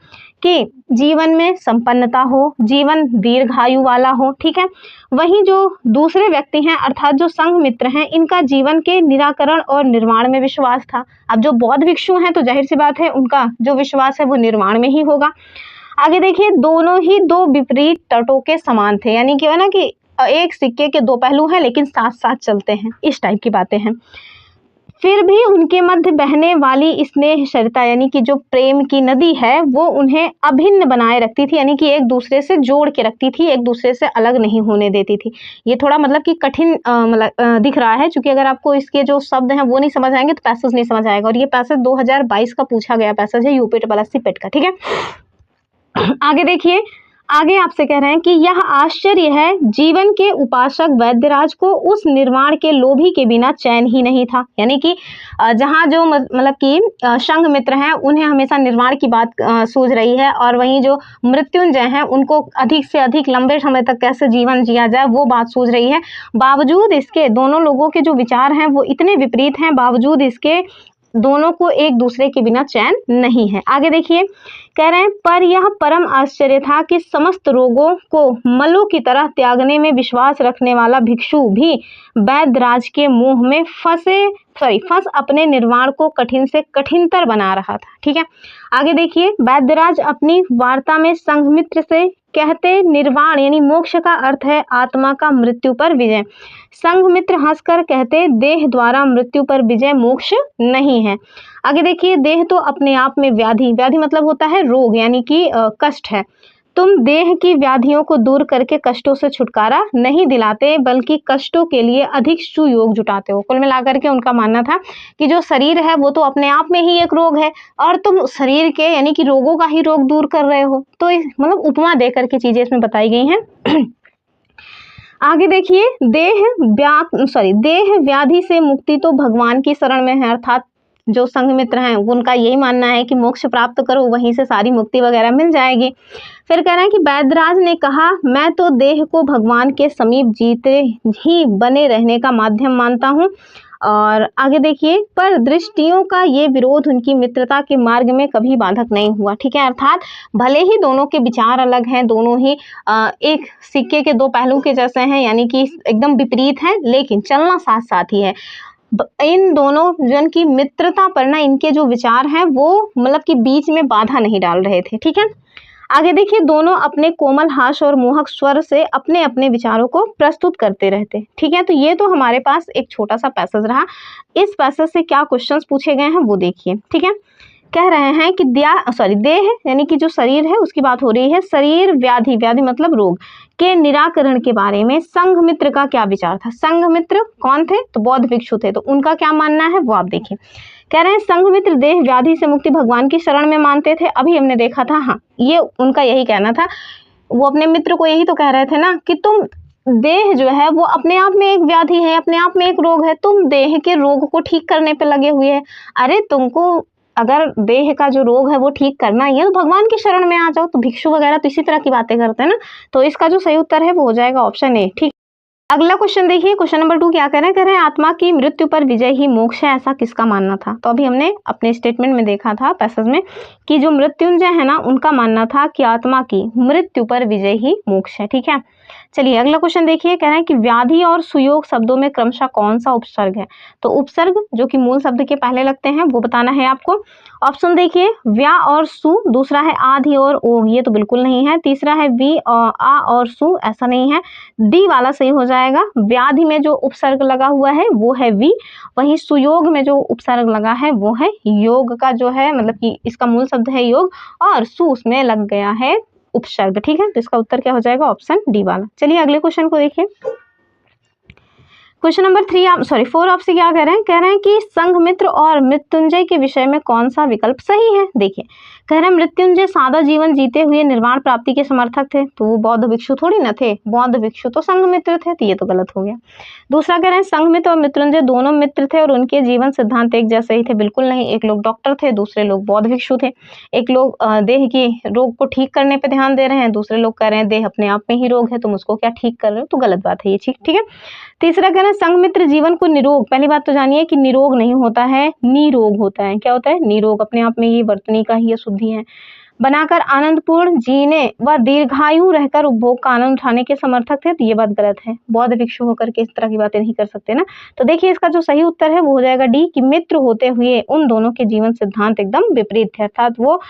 Speaker 2: कि जीवन में संपन्नता हो, जीवन दीर्घायु वाला हो, ठीक है। वहीं जो दूसरे व्यक्ति हैं अर्थात जो संघमित्र हैं, इनका जीवन के निराकरण और निर्माण में विश्वास था। अब जो बौद्ध भिक्षु हैं तो जाहिर सी बात है उनका जो विश्वास है वो निर्माण में ही होगा। आगे देखिए, दोनों ही दो विपरीत तटों के समान थे। यानी कि है ना कि एक सिक्के के दो पहलू हैं लेकिन साथ साथ चलते हैं, इस टाइप की बातें हैं। फिर भी उनके मध्य बहने वाली स्नेह सरिता यानी कि जो प्रेम की नदी है वो उन्हें अभिन्न बनाए रखती थी। यानी कि एक दूसरे से जोड़ के रखती थी, एक दूसरे से अलग नहीं होने देती थी। ये थोड़ा मतलब कि कठिन दिख रहा है, क्योंकि अगर आपको इसके जो शब्द हैं वो नहीं समझ आएंगे तो पैसेज नहीं समझ आएगा। और ये पैसेज 2022 का पूछा गया पैसेज है यूपी ट्रिपल पेट का, ठीक है। आगे देखिए, आगे आपसे कह रहे हैं कि यह आश्चर्य है, जीवन के उपासक वैद्यराज को उस निर्माण के लोभी के बिना चैन ही नहीं था। यानी कि जहाँ जो मतलब कि संघमित्र हैं उन्हें हमेशा निर्माण की बात सूझ रही है, और वहीं जो मृत्युंजय हैं उनको अधिक से अधिक लंबे समय तक कैसे जीवन जिया जाए वो बात सूझ रही है। बावजूद इसके दोनों लोगों के जो विचार हैं वो इतने विपरीत हैं, बावजूद इसके दोनों को एक दूसरे के बिना चैन नहीं है। आगे देखिए, कह रहे हैं पर यह परम आश्चर्य था कि समस्त रोगों को मलों की तरह त्यागने में विश्वास रखने वाला भिक्षु भी वैद्यराज के मुंह में फंस अपने निर्वाण को कठिन से कठिनतर बना रहा था, ठीक है। आगे देखिए, वैद्यराज अपनी वार्ता में संघमित्र से कहते निर्वाण यानी मोक्ष का अर्थ है आत्मा का मृत्यु पर विजय। संघमित्र हंसकर कहते देह द्वारा मृत्यु पर विजय मोक्ष नहीं है। आगे देखिए, देह तो अपने आप में व्याधि, व्याधि मतलब होता है रोग यानी कि कष्ट है। तुम देह की व्याधियों को दूर करके कष्टों से छुटकारा नहीं दिलाते बल्कि कष्टों के लिए अधिक सुयोग जुटाते हो। कुल मिलाकर के उनका मानना था कि जो शरीर है वो तो अपने आप में ही एक रोग है और तुम शरीर के यानी कि रोगों का ही रोग दूर कर रहे हो। तो मतलब उपमा देकर के चीजें इसमें बताई गई हैं। आगे देखिए, देह व्याधि से मुक्ति तो भगवान की शरण में है, अर्थात जो संघमित्र हैं उनका यही मानना है कि मोक्ष प्राप्त करो, वहीं से सारी मुक्ति वगैरह मिल जाएगी। फिर कह रहे हैं कि वैद्यराज ने कहा मैं तो देह को भगवान के समीप जीते ही बने रहने का माध्यम मानता हूँ। और आगे देखिए, पर दृष्टियों का ये विरोध उनकी मित्रता के मार्ग में कभी बाधक नहीं हुआ। ठीक है, अर्थात भले ही दोनों के विचार अलग हैं, दोनों ही एक सिक्के के दो पहलू के जैसे हैं, यानी कि एकदम विपरीत हैं, लेकिन चलना साथ साथ ही है। इन दोनों जन की मित्रता पर ना इनके जो विचार हैं वो मतलब कि बीच में बाधा नहीं डाल रहे थे। ठीक है, आगे देखिए, दोनों अपने कोमल हास और मोहक स्वर से अपने अपने विचारों को प्रस्तुत करते रहते। ठीक है, तो ये तो हमारे पास एक छोटा सा पैसेज रहा। इस पैसेज से क्या क्वेश्चंस पूछे गए हैं वो देखिए। ठीक है, कह रहे हैं कि देह यानी कि जो शरीर है उसकी बात हो रही है। शरीर व्याधि, व्याधि मतलब रोग के निराकरण के बारे में संघमित्र का क्या विचार था। संघमित्र कौन थे? तो बौद्ध भिक्षु थे। तो उनका क्या मानना है वो आप देखिए। कह रहे हैं संघमित्र देह व्याधि से मुक्ति भगवान की शरण में मानते थे। अभी हमने देखा था, हाँ ये उनका यही कहना था। वो अपने मित्र को यही तो कह रहे थे ना कि तुम देह जो है वो अपने आप में एक व्याधि है, अपने आप में एक रोग है, तुम देह के रोग को ठीक करने पे लगे हुए हैं। अरे तुमको अगर देह का जो रोग है वो ठीक करना ही है तो भगवान की शरण में आ जाओ। तो भिक्षु वगैरह तो इसी तरह की बातें करते हैं ना। तो इसका जो सही उत्तर है वो हो जाएगा ऑप्शन ए। ठीक, अगला क्वेश्चन देखिए, क्वेश्चन नंबर 2 क्या कह रहे हैं आत्मा की मृत्यु पर विजय ही मोक्ष है, ऐसा किसका मानना था। तो अभी हमने अपने स्टेटमेंट में देखा था पैसेज में कि जो मृत्युंजय है ना उनका मानना था कि आत्मा की मृत्यु पर विजय ही मोक्ष है। ठीक है, चलिए अगला क्वेश्चन देखिए, कह रहे हैं कि व्याधि और सुयोग शब्दों में क्रमशः कौन सा उपसर्ग है। तो उपसर्ग जो कि मूल शब्द के पहले लगते हैं वो बताना है आपको। ऑप्शन देखिए, व्या और सु, दूसरा है आधि और ओग, ये तो बिल्कुल नहीं है। तीसरा है वी और आ और सु, ऐसा नहीं है। डी वाला सही हो जाएगा। व्याधि में जो उपसर्ग लगा हुआ है वो है वी, वहीं सुयोग में जो उपसर्ग लगा है वो है योग का जो है मतलब कि इसका मूल शब्द है योग और सु उसमें लग गया है उपसर्ग। ठीक है, तो इसका उत्तर क्या हो जाएगा ऑप्शन डी वाला। चलिए अगले क्वेश्चन को देखिए। क्वेश्चन नंबर 4 आपसे क्या कह रहे हैं कि संघमित्र और मृत्युंजय के विषय में कौन सा विकल्प सही है। देखिए, कह रहे हैं मृत्युंजय सादा जीवन जीते हुए निर्वाण प्राप्ति के समर्थक थे। तो वो बौद्ध भिक्षु थोड़ी न थे, बौद्ध भिक्षु तो संघमित्र थे। तो ये तो गलत हो गया। दूसरा कह रहे हैं संघमित्र और मृत्युंजय दोनों मित्र थे और उनके जीवन सिद्धांत एक जैसे ही थे। बिल्कुल नहीं, एक लोग डॉक्टर थे, दूसरे लोग बौद्ध भिक्षु थे। एक लोग देह की रोग को ठीक करने पर ध्यान दे रहे हैं, दूसरे लोग कह रहे हैं देह अपने आप में ही रोग है, तुम उसको क्या ठीक कर रहे हो। तो गलत बात है ये। ठीक है, तीसरा कह रहे हैं संघमित्र जीवन को निरोग, पहली बात तो जानिए कि निरोग नहीं होता है, निरोग होता है। क्या होता है? निरोग। अपने आप में ये वर्तनी का ही अशुद्धि है। बनाकर आनंदपूर्ण जीने व दीर्घायु रहकर उपभोग का आनंद उठाने के समर्थक थे। तो ये बात गलत है, बौद्ध भिक्षु होकर के इस तरह की बातें नहीं कर सकते ना। तो देखिए इसका जो सही उत्तर है वो हो जाएगा डी, कि मित्र होते हुए उन दोनों के जीवन सिद्धांत एकदम विपरीत थे, अर्थात वो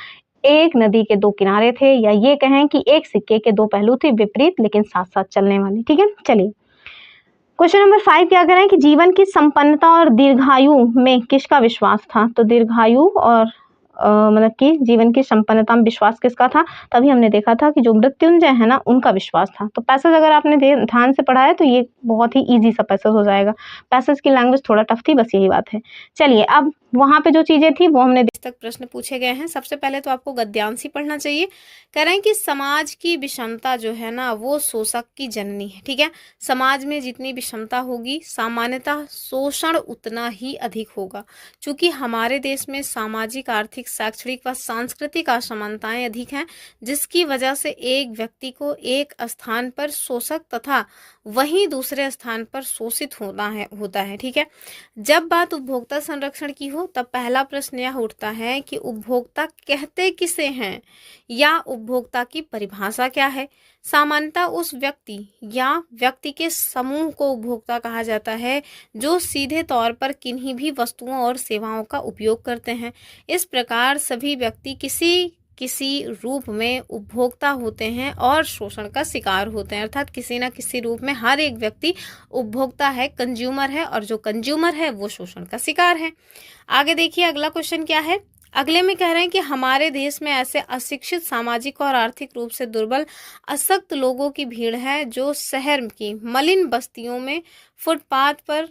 Speaker 2: एक नदी के दो किनारे थे, या ये कहें कि एक सिक्के के दो पहलू थे, विपरीत लेकिन साथ साथ चलने वाले। ठीक है, चलिए क्वेश्चन नंबर 5 क्या कह रहे हैं कि जीवन की संपन्नता और दीर्घायु में किसका विश्वास था। तो दीर्घायु और मतलब कि जीवन की संपन्नता में विश्वास किसका था। तभी हमने देखा था कि जो मृत्युंजय है ना उनका विश्वास था। तो पैसेज अगर आपने ध्यान से पढ़ा है तो ये बहुत ही इजी सा पैसेज हो जाएगा। पैसेज की लैंग्वेज थोड़ा टफ थी, बस यही बात है। चलिए अब वहां पे जो चीजें थी वो हमने
Speaker 1: तक प्रश्न पूछे गए हैं। सबसे पहले तो आपको गद्यांश ही पढ़ना चाहिए। कह रहे हैं कि समाज की विषमता जो है ना वो शोषक की जननी है। ठीक है, समाज में जितनी विषमता होगी सामान्यतः शोषण उतना ही अधिक होगा। क्योंकि हमारे देश में सामाजिक, आर्थिक, शैक्षणिक व सांस्कृतिक असमानताएं अधिक हैं, जिसकी वजह से एक व्यक्ति को एक स्थान पर शोषक तथा वहीं दूसरे स्थान पर शोषित होता है। ठीक है, जब बात उपभोक्ता संरक्षण की हो तब पहला प्रश्न यह उठता है कि उपभोक्ता कहते किसे हैं या उपभोक्ता की परिभाषा क्या है। सामान्यतः उस व्यक्ति या व्यक्ति के समूह को उपभोक्ता कहा जाता है जो सीधे तौर पर किन्हीं भी वस्तुओं और सेवाओं का उपयोग करते हैं। इस प्रकार सभी व्यक्ति किसी किसी रूप में उपभोक्ता होते हैं और शोषण का शिकार होते हैं। अर्थात किसी न किसी रूप में हर एक व्यक्ति उपभोक्ता है, कंज्यूमर है, और जो कंज्यूमर है वो शोषण का शिकार है। आगे देखिए अगला क्वेश्चन क्या है। अगले में कह रहे हैं कि हमारे देश में ऐसे अशिक्षित, सामाजिक और आर्थिक रूप से दुर्बल, अशक्त लोगों की भीड़ है जो शहर की मलिन बस्तियों में, फुटपाथ पर,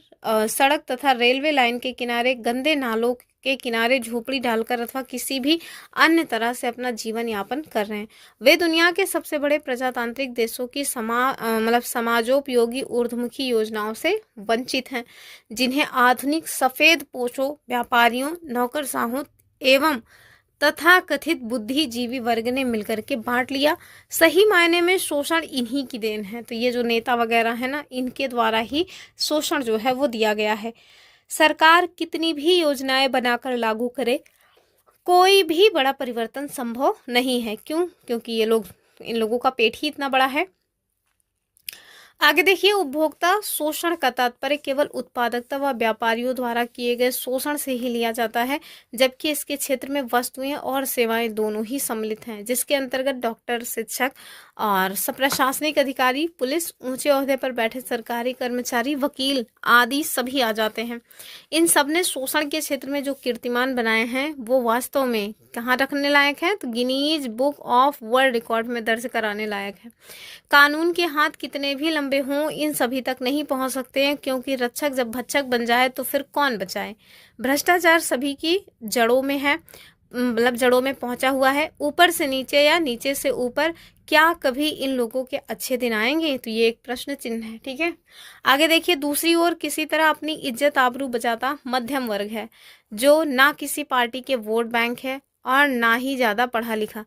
Speaker 1: सड़क तथा रेलवे लाइन के किनारे, गंदे नालों के किनारे झोपड़ी डालकर अथवा किसी भी अन्य तरह से अपना जीवन यापन कर रहे हैं। वे दुनिया के सबसे बड़े प्रजातांत्रिक देशों की समाजोपयोगी ऊर्ध्वमुखी योजनाओं से वंचित हैं, जिन्हें आधुनिक सफेद पोशों व्यापारियों, नौकरशाहों एवं तथा कथित बुद्धिजीवी वर्ग ने मिलकर के बांट लिया। सही मायने में शोषण इन्हीं की देन है। तो ये जो नेता वगैरह है ना, इनके द्वारा ही शोषण जो है वो दिया गया है। सरकार कितनी भी योजनाएं बनाकर लागू करे, कोई भी बड़ा परिवर्तन संभव नहीं है। क्यों? क्योंकि इन लोगों का पेट ही इतना बड़ा है। आगे देखिए, उपभोक्ता शोषण का तात्पर्य केवल उत्पादकता व व्यापारियों द्वारा किए गए शोषण से ही लिया जाता है, जबकि इसके क्षेत्र में वस्तुएं और सेवाएं दोनों ही सम्मिलित हैं, जिसके अंतर्गत डॉक्टर, शिक्षक और प्रशासनिक अधिकारी, पुलिस, ऊंचे ओहदे पर बैठे सरकारी कर्मचारी, वकील आदि सभी आ जाते हैं। इन सब ने शोषण के क्षेत्र में जो कीर्तिमान बनाए हैं वो वास्तव में कहाँ रखने लायक है? तो Guinness book of world record में दर्ज कराने लायक है। कानून के हाथ कितने भी लंबे हों, इन सभी तक नहीं पहुंच सकते हैं, क्योंकि रक्षक जब भक्षक बन जाए तो फिर कौन बचाए। भ्रष्टाचार सभी की जड़ों में है, मतलब जड़ों में पहुंचा हुआ है, ऊपर से नीचे या नीचे से ऊपर। क्या कभी इन लोगों के अच्छे दिन आएंगे? तो ये एक प्रश्न चिन्ह है। ठीक है, आगे देखिए, दूसरी ओर किसी तरह अपनी इज्जत आबरू बचाता मध्यम वर्ग है, जो ना किसी पार्टी के वोट बैंक है और ना ही ज्यादा पढ़ा लिखा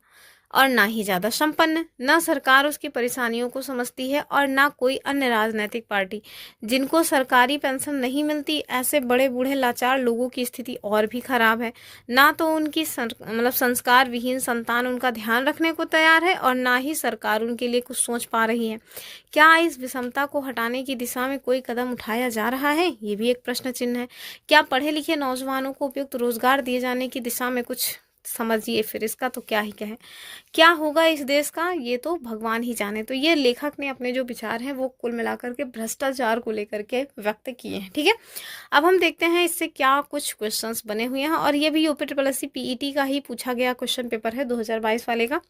Speaker 1: और ना ही ज्यादा संपन्न। न सरकार उसकी परेशानियों को समझती है और ना कोई अन्य राजनीतिक पार्टी। जिनको सरकारी पेंशन नहीं मिलती, ऐसे बड़े बूढ़े लाचार लोगों की स्थिति और भी खराब है। ना तो उनकी संस्कार विहीन संतान उनका ध्यान रखने को तैयार है और ना ही सरकार उनके लिए कुछ सोच पा रही है। क्या इस विषमता को हटाने की दिशा में कोई कदम उठाया जा रहा है? ये भी एक प्रश्न चिन्ह है। क्या पढ़े लिखे नौजवानों को उपयुक्त रोजगार दिए जाने की दिशा में कुछ समझिए, फिर इसका तो क्या ही कहें। क्या होगा इस देश का, ये तो भगवान ही जाने। तो ये लेखक ने अपने जो विचार हैं वो कुल मिलाकर के भ्रष्टाचार को लेकर के व्यक्त किए हैं। ठीक है, अब हम देखते हैं इससे क्या कुछ क्वेश्चंस बने हुए हैं, और ये भी यूपी पीईटी का ही पूछा गया क्वेश्चन पेपर है 2022 वाले का।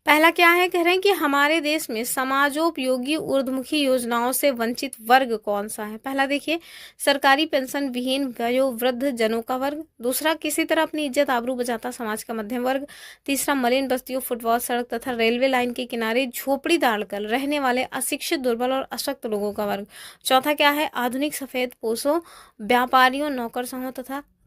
Speaker 1: पहला क्या है, कह रहे हैं कि हमारे देश में समाजोपयोगी ऊर्ध्वमुखी योजनाओं से वंचित वर्ग कौन सा है। पहला देखिए, सरकारी पेंशन विहीन वयोवृद्ध जनों का वर्ग। दूसरा, किसी तरह अपनी इज्जत आबरू बचाता समाज का मध्यम वर्ग। तीसरा, मलिन बस्तियों, फुटपाथ, सड़क तथा रेलवे लाइन के किनारे झोपड़ी डालकर रहने वाले अशिक्षित, दुर्बल और अशक्त लोगों का वर्ग। चौथा क्या है, आधुनिक सफेद पोशों व्यापारियों, नौकरशाहों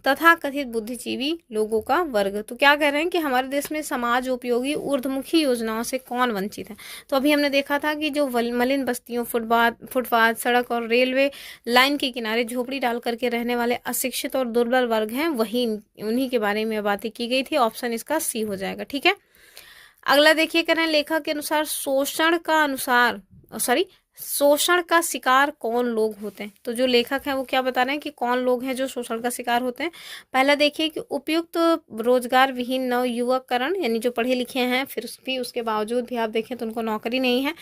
Speaker 1: तथा कथित बुद्धिजीवी लोगों का वर्ग। तो क्या कह रहे हैं कि हमारे देश में समाज उपयोगी ऊर्ध्वमुखी योजनाओं से कौन वंचित है। तो अभी हमने देखा था कि जो मलिन बस्तियों, फुटपाथ, सड़क और रेलवे लाइन के किनारे झोपड़ी डाल करके रहने वाले अशिक्षित और दुर्बल वर्ग हैं, वही उन्हीं के बारे में बातें की गई थी। ऑप्शन इसका सी हो जाएगा। ठीक है, अगला देखिए, कह रहे हैं लेखक के अनुसार शोषण का शिकार कौन लोग होते हैं। तो जो लेखक हैं वो क्या बता रहे हैं कि कौन लोग हैं जो शोषण का शिकार होते हैं। पहला देखिए कि उपयुक्त रोजगार विहीन नव युवकरण, यानी जो पढ़े लिखे हैं फिर भी उसके बावजूद भी आप देखें तो उनको नौकरी नहीं है।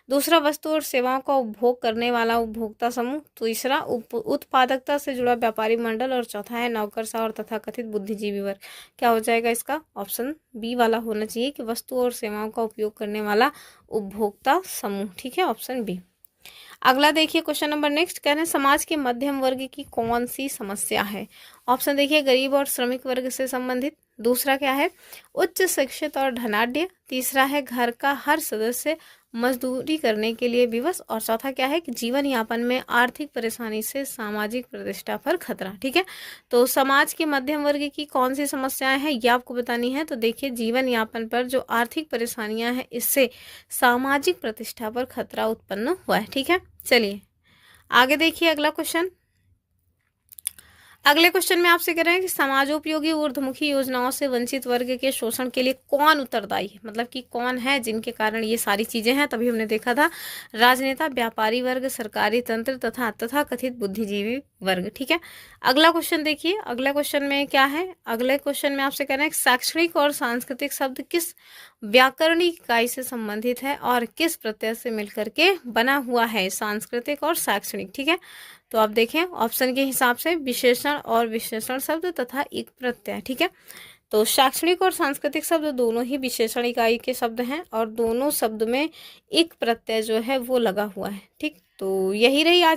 Speaker 1: दूसरा, वस्तु और सेवाओं का उपभोग करने वाला उपभोक्ता समूह। तीसरा, उत्पादकता से जुड़ा व्यापारी मंडल। और चौथा है नौकरशाह और तथा कथित बुद्धिजीवी वर्ग। क्या हो जाएगा इसका? ऑप्शन बी वाला होना चाहिए कि वस्तु और सेवाओं का उपयोग करने वाला उपभोक्ता समूह। ठीक है, ऑप्शन बी। अगला देखिए क्वेश्चन नंबर नेक्स्ट, कह रहे हैं समाज के मध्यम वर्ग की कौन सी समस्या है। ऑप्शन देखिए, गरीब और श्रमिक वर्ग से संबंधित। दूसरा क्या है, उच्च शिक्षित और धनाढ्य। तीसरा है घर का हर सदस्य मजदूरी करने के लिए विवश। और चौथा क्या है कि जीवन यापन में आर्थिक परेशानी से सामाजिक प्रतिष्ठा पर खतरा। ठीक है, तो समाज के मध्यम वर्ग की कौन सी समस्याएं हैं ये आपको बतानी है। तो देखिए, जीवन यापन पर जो आर्थिक परेशानियां हैं, इससे सामाजिक प्रतिष्ठा पर खतरा उत्पन्न हुआ है। ठीक है, चलिए आगे देखिए अगला क्वेश्चन। अगले क्वेश्चन में आपसे कह रहे हैं कि समाजोपयोगी ऊर्ध्वमुखी योजनाओं से वंचित वर्ग के शोषण के लिए कौन उत्तरदायी है, मतलब कि कौन है जिनके कारण ये सारी चीजें हैं। तभी हमने देखा था राजनेता, व्यापारी वर्ग, सरकारी तंत्र तथा कथित बुद्धिजीवी वर्ग। ठीक है, अगला क्वेश्चन देखिए। अगला क्वेश्चन में क्या है, अगले क्वेश्चन में आपसे कहना है शैक्षणिक और सांस्कृतिक शब्द किस व्याकरणिक इकाई से संबंधित है और किस प्रत्यय से मिलकर के बना हुआ है, सांस्कृतिक और शैक्षणिक। ठीक है, तो आप देखें ऑप्शन के हिसाब से विशेषण और विशेषण शब्द तथा एक प्रत्यय। ठीक है, तो शैक्षणिक और सांस्कृतिक शब्द दोनों ही विशेषण इकाई के शब्द हैं और दोनों शब्द में एक प्रत्यय जो है वो लगा हुआ है। ठीक, तो यही रही आज